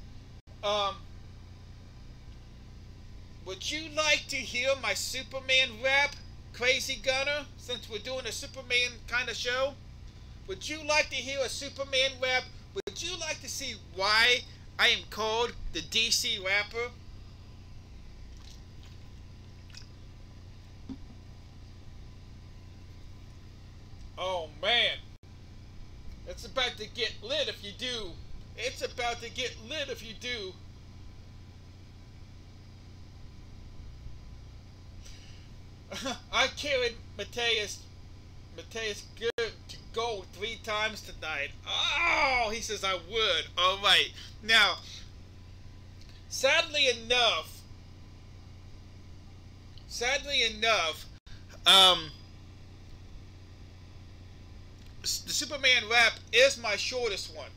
Would you like to hear my Superman rap, Crazy Gunner, since we're doing a Superman kind of show? Would you like to hear a Superman rap? Would you like to see why I am called the DC rapper? Oh man, it's about to get lit if you do. It's about to get lit if you do. I carried Mateus good to go 3 times tonight. Oh, he says I would. All right. Now, sadly enough, the Superman rap is my shortest one,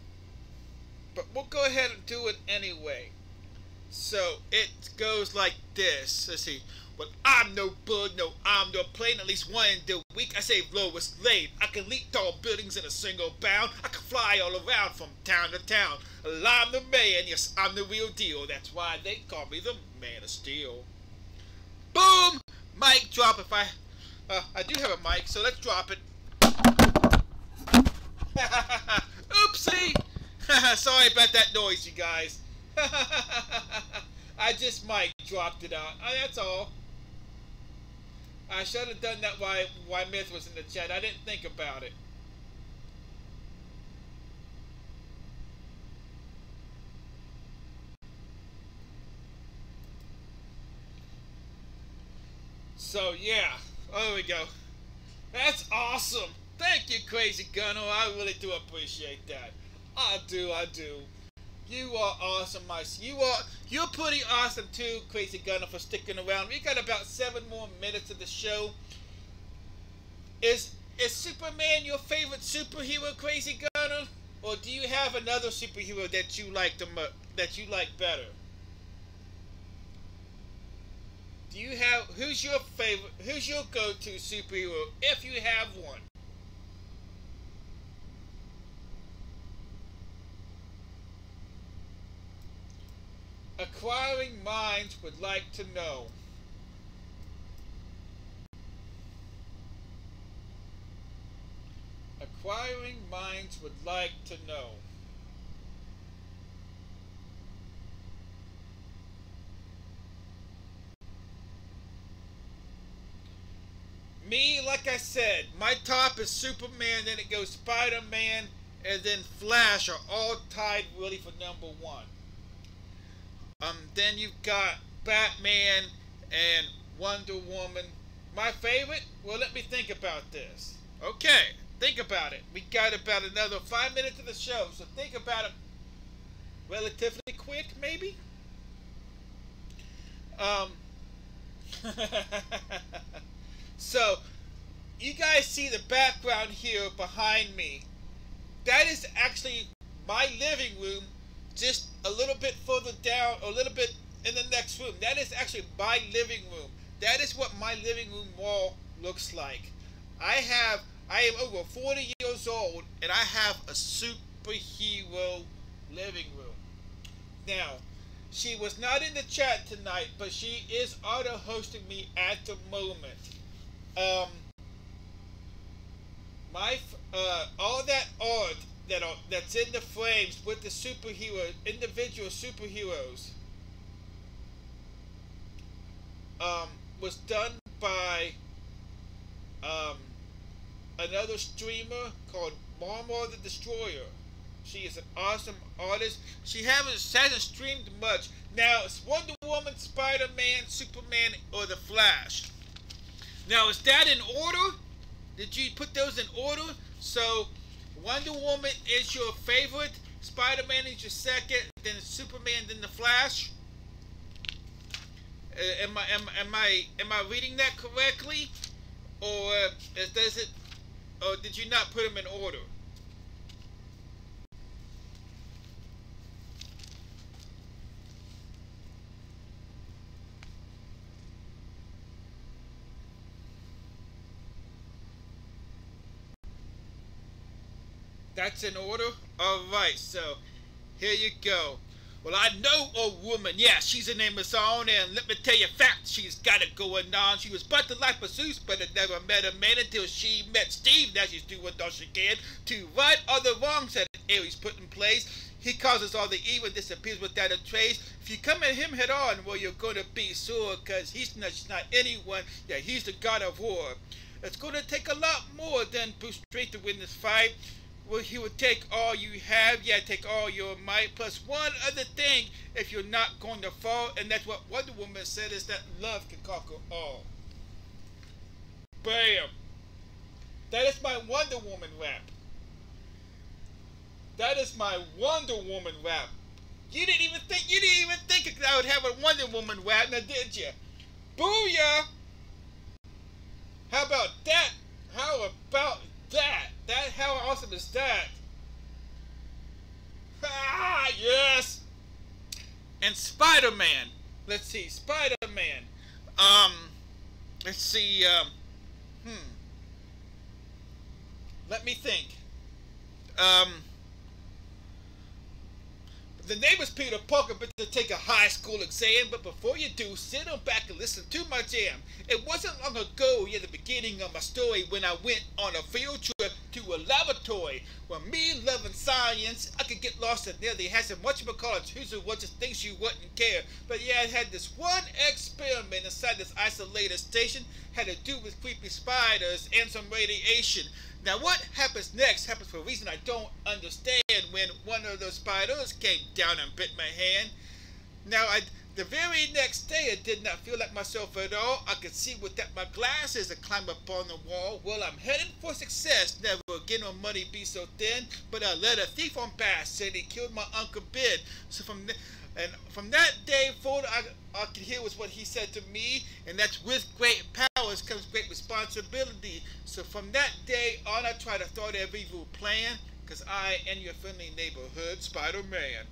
but we'll go ahead and do it anyway. So it goes like this. Let's see. Well, I'm no bird, no I'm no plane. At least one day a week I save Lois Lane. I can leap tall buildings in a single bound. I can fly all around from town to town. Well, I'm the man, yes, I'm the real deal. That's why they call me the Man of Steel. Boom! Mic drop. If I do have a mic, so let's drop it. Oopsie! Sorry about that noise, you guys. I just mic dropped it out. That's all. I should have done that while Myth was in the chat. I didn't think about it. So yeah, there we go. That's awesome. Thank you, Crazy Gunner. I really do appreciate that. I do. You are awesome, you're pretty awesome too, Crazy Gunner, for sticking around. We got about 7 more minutes of the show. Is Superman your favorite superhero, Crazy Gunner? Or do you have another superhero that you like better? Do you have who's your go-to superhero if you have one? Acquiring minds would like to know. Acquiring minds would like to know. Me, like I said, my top is Superman, then it goes Spider-Man, and then Flash are all tied really for number one. Then you've got Batman and Wonder Woman. My favorite? Well, let me think about this. Okay, think about it. We got about another 5 minutes of the show, so think about it relatively quick, maybe? So, you guys see the background here behind me. That is actually my living room, just a little bit further down, a little bit in the next room. That is actually my living room. That is what my living room wall looks like. I am over 40 years old, and I have a superhero living room. Now, she was not in the chat tonight, but she is auto-hosting me at the moment. All that art that's in the frames with the superhero, individual superheroes, was done by another streamer called Marmor the Destroyer. She is an awesome artist. She hasn't streamed much. Now, it's Wonder Woman, Spider-Man, Superman, or The Flash. Now, is that in order? Did you put those in order? So, Wonder Woman is your favorite, Spider-Man is your second, then Superman, then The Flash? Am I reading that correctly? Or or did you not put them in order? That's in order? Alright, so here you go. Well, I know a woman, yeah, she's an Amazon, and let me tell you facts, she's got it going on. She was but the life of Zeus, but had never met a man until she met Steve. Now she's doing all she can to right all the wrongs that Ares put in place. He causes all the evil, disappears without a trace. If you come at him head on, well, you're gonna be sore, cause he's not anyone. Yeah, he's the god of war. It's gonna take a lot more than Bruce Straight to win this fight. Well, he would take all you have, yeah, take all your might, plus one other thing if you're not going to fall, and that's what Wonder Woman said, is that love can conquer all. Bam! That is my Wonder Woman rap. That is my Wonder Woman rap. You didn't even think I would have a Wonder Woman rap, now did you? Booyah! How about that? How about that? How awesome is that? Ah, yes! And Spider-Man. Let's see, Spider-Man. Let's see, let me think. The name is Peter Parker, but to take a high school exam. But before you do, sit on back and listen to my jam. It wasn't long ago, yeah, the beginning of my story, when I went on a field trip to a laboratory. Well, me loving science, I could get lost in there. They had some whatchamacallits, who's who was just things you wouldn't care. But yeah, I had this one experiment inside this isolated station, had to do with creepy spiders and some radiation. Now what happens next happens for a reason I don't understand. When one of those spiders came down and bit my hand. Now the very next day I did not feel like myself at all. I could see without my glasses and climb up on the wall. Well, I'm heading for success. Never again will money be so thin. But I let a thief on pass and he killed my Uncle Ben. So from that day forward, I could hear was what he said to me, and that's with great powers comes great responsibility. So from that day on, I try to thwart every evil plan, because I am your friendly neighborhood Spider-Man.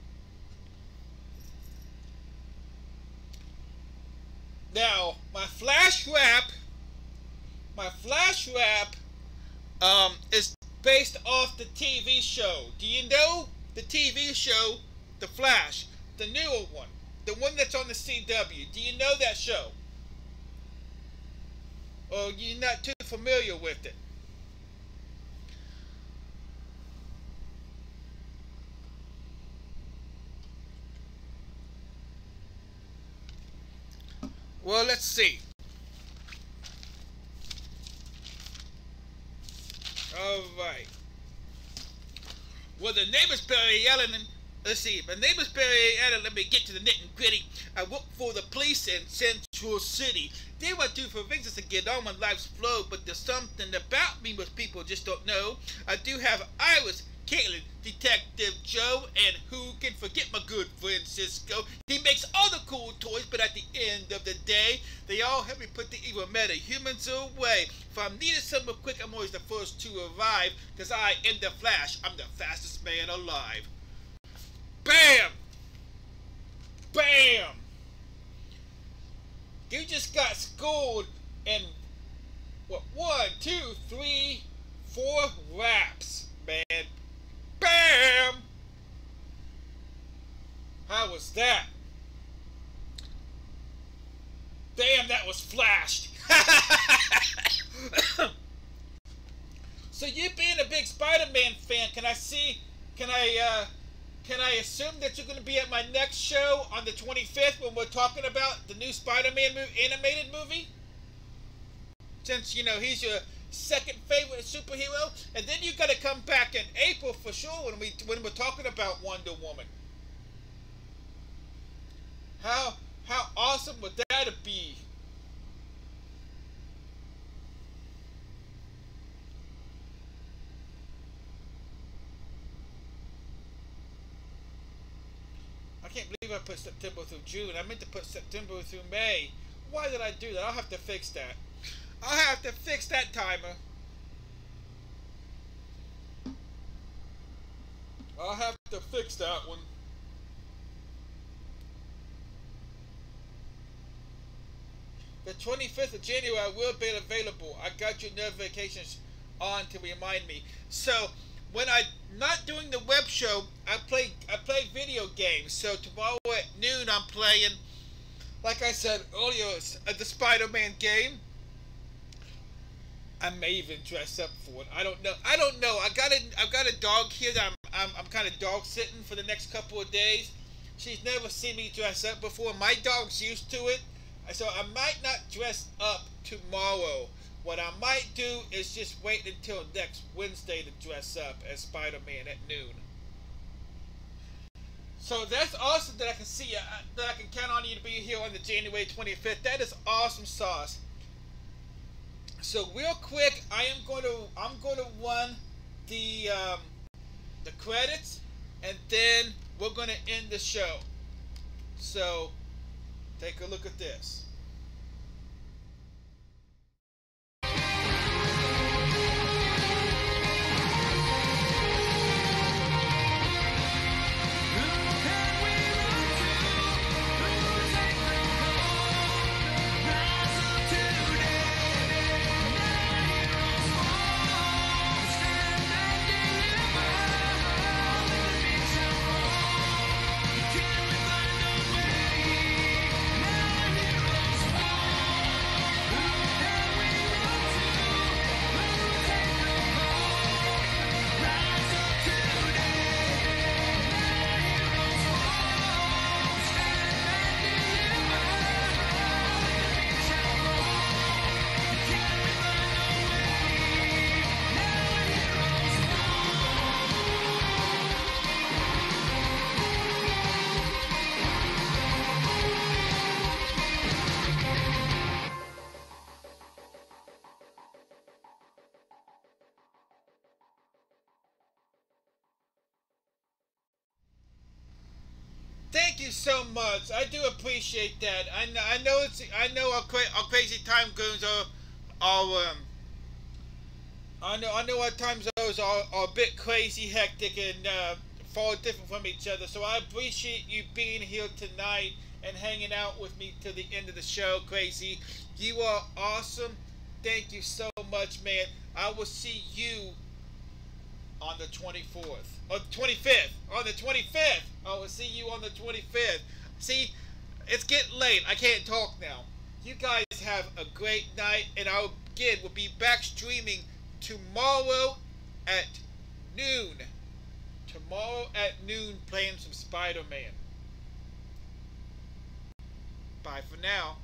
Now, my flash rap is based off the TV show. Do you know the TV show, The Flash? The newer one. The one that's on the CW. Do you know that show? Or you're not too familiar with it? Well, let's see. Alright. Well, the neighbor's Barry Allen and let's see, my neighbor's Barry Allen. Let me get to the nit and gritty. I work for the police in Central City. They want to do for things to get on when life's flow, but there's something about me most people just don't know. I do have Iris, Caitlin, Detective Joe, and who can forget my good friend Cisco. He makes all the cool toys, but at the end of the day, they all help me put the evil meta-humans away. If I'm needed somewhere quick, I'm always the first to arrive, because I am the Flash. I'm the fastest man alive. Bam! Bam! You just got schooled in, what, 1, 2, 3, 4 raps, man. Bam! How was that? Damn, that was flashed. So you being a big Spider-Man fan, can I assume that you're going to be at my next show on the 25th when we're talking about the new Spider-Man animated movie? Since, you know, he's your second favorite superhero. And then you got to come back in April for sure when we're talking about Wonder Woman. How awesome would that be? I can't believe I put September through June. I meant to put September through May. Why did I do that? I'll have to fix that. I'll have to fix that timer. I'll have to fix that one. The 25th of January I will be available. I got your notifications on to remind me. So when I'm not doing the web show, I play video games. So tomorrow at noon I'm playing, like I said earlier, the Spider-Man game. I may even dress up for it. I don't know. I've got a dog here that I'm kind of dog sitting for the next couple of days. She's never seen me dress up before. My dog's used to it, so I might not dress up tomorrow. What I might do is just wait until next Wednesday to dress up as Spider-Man at noon. So that's awesome that I can see you, that I can count on you to be here on the January 25th. That is awesome sauce. So real quick, I'm going to run the credits, and then we're going to end the show. So take a look at this. Thank you so much. I do appreciate that. I know our crazy time goes are I know our time zones are a bit crazy, hectic, and far different from each other. So I appreciate you being here tonight and hanging out with me till the end of the show, Crazy. You are awesome. Thank you so much, man. I will see you on the 24th. Or 25th. On the 25th. I will see you on the 25th. See, It's getting late. I can't talk now. You guys have a great night, and I'll again will be back streaming tomorrow at noon. Tomorrow at noon, playing some Spider-Man. Bye for now.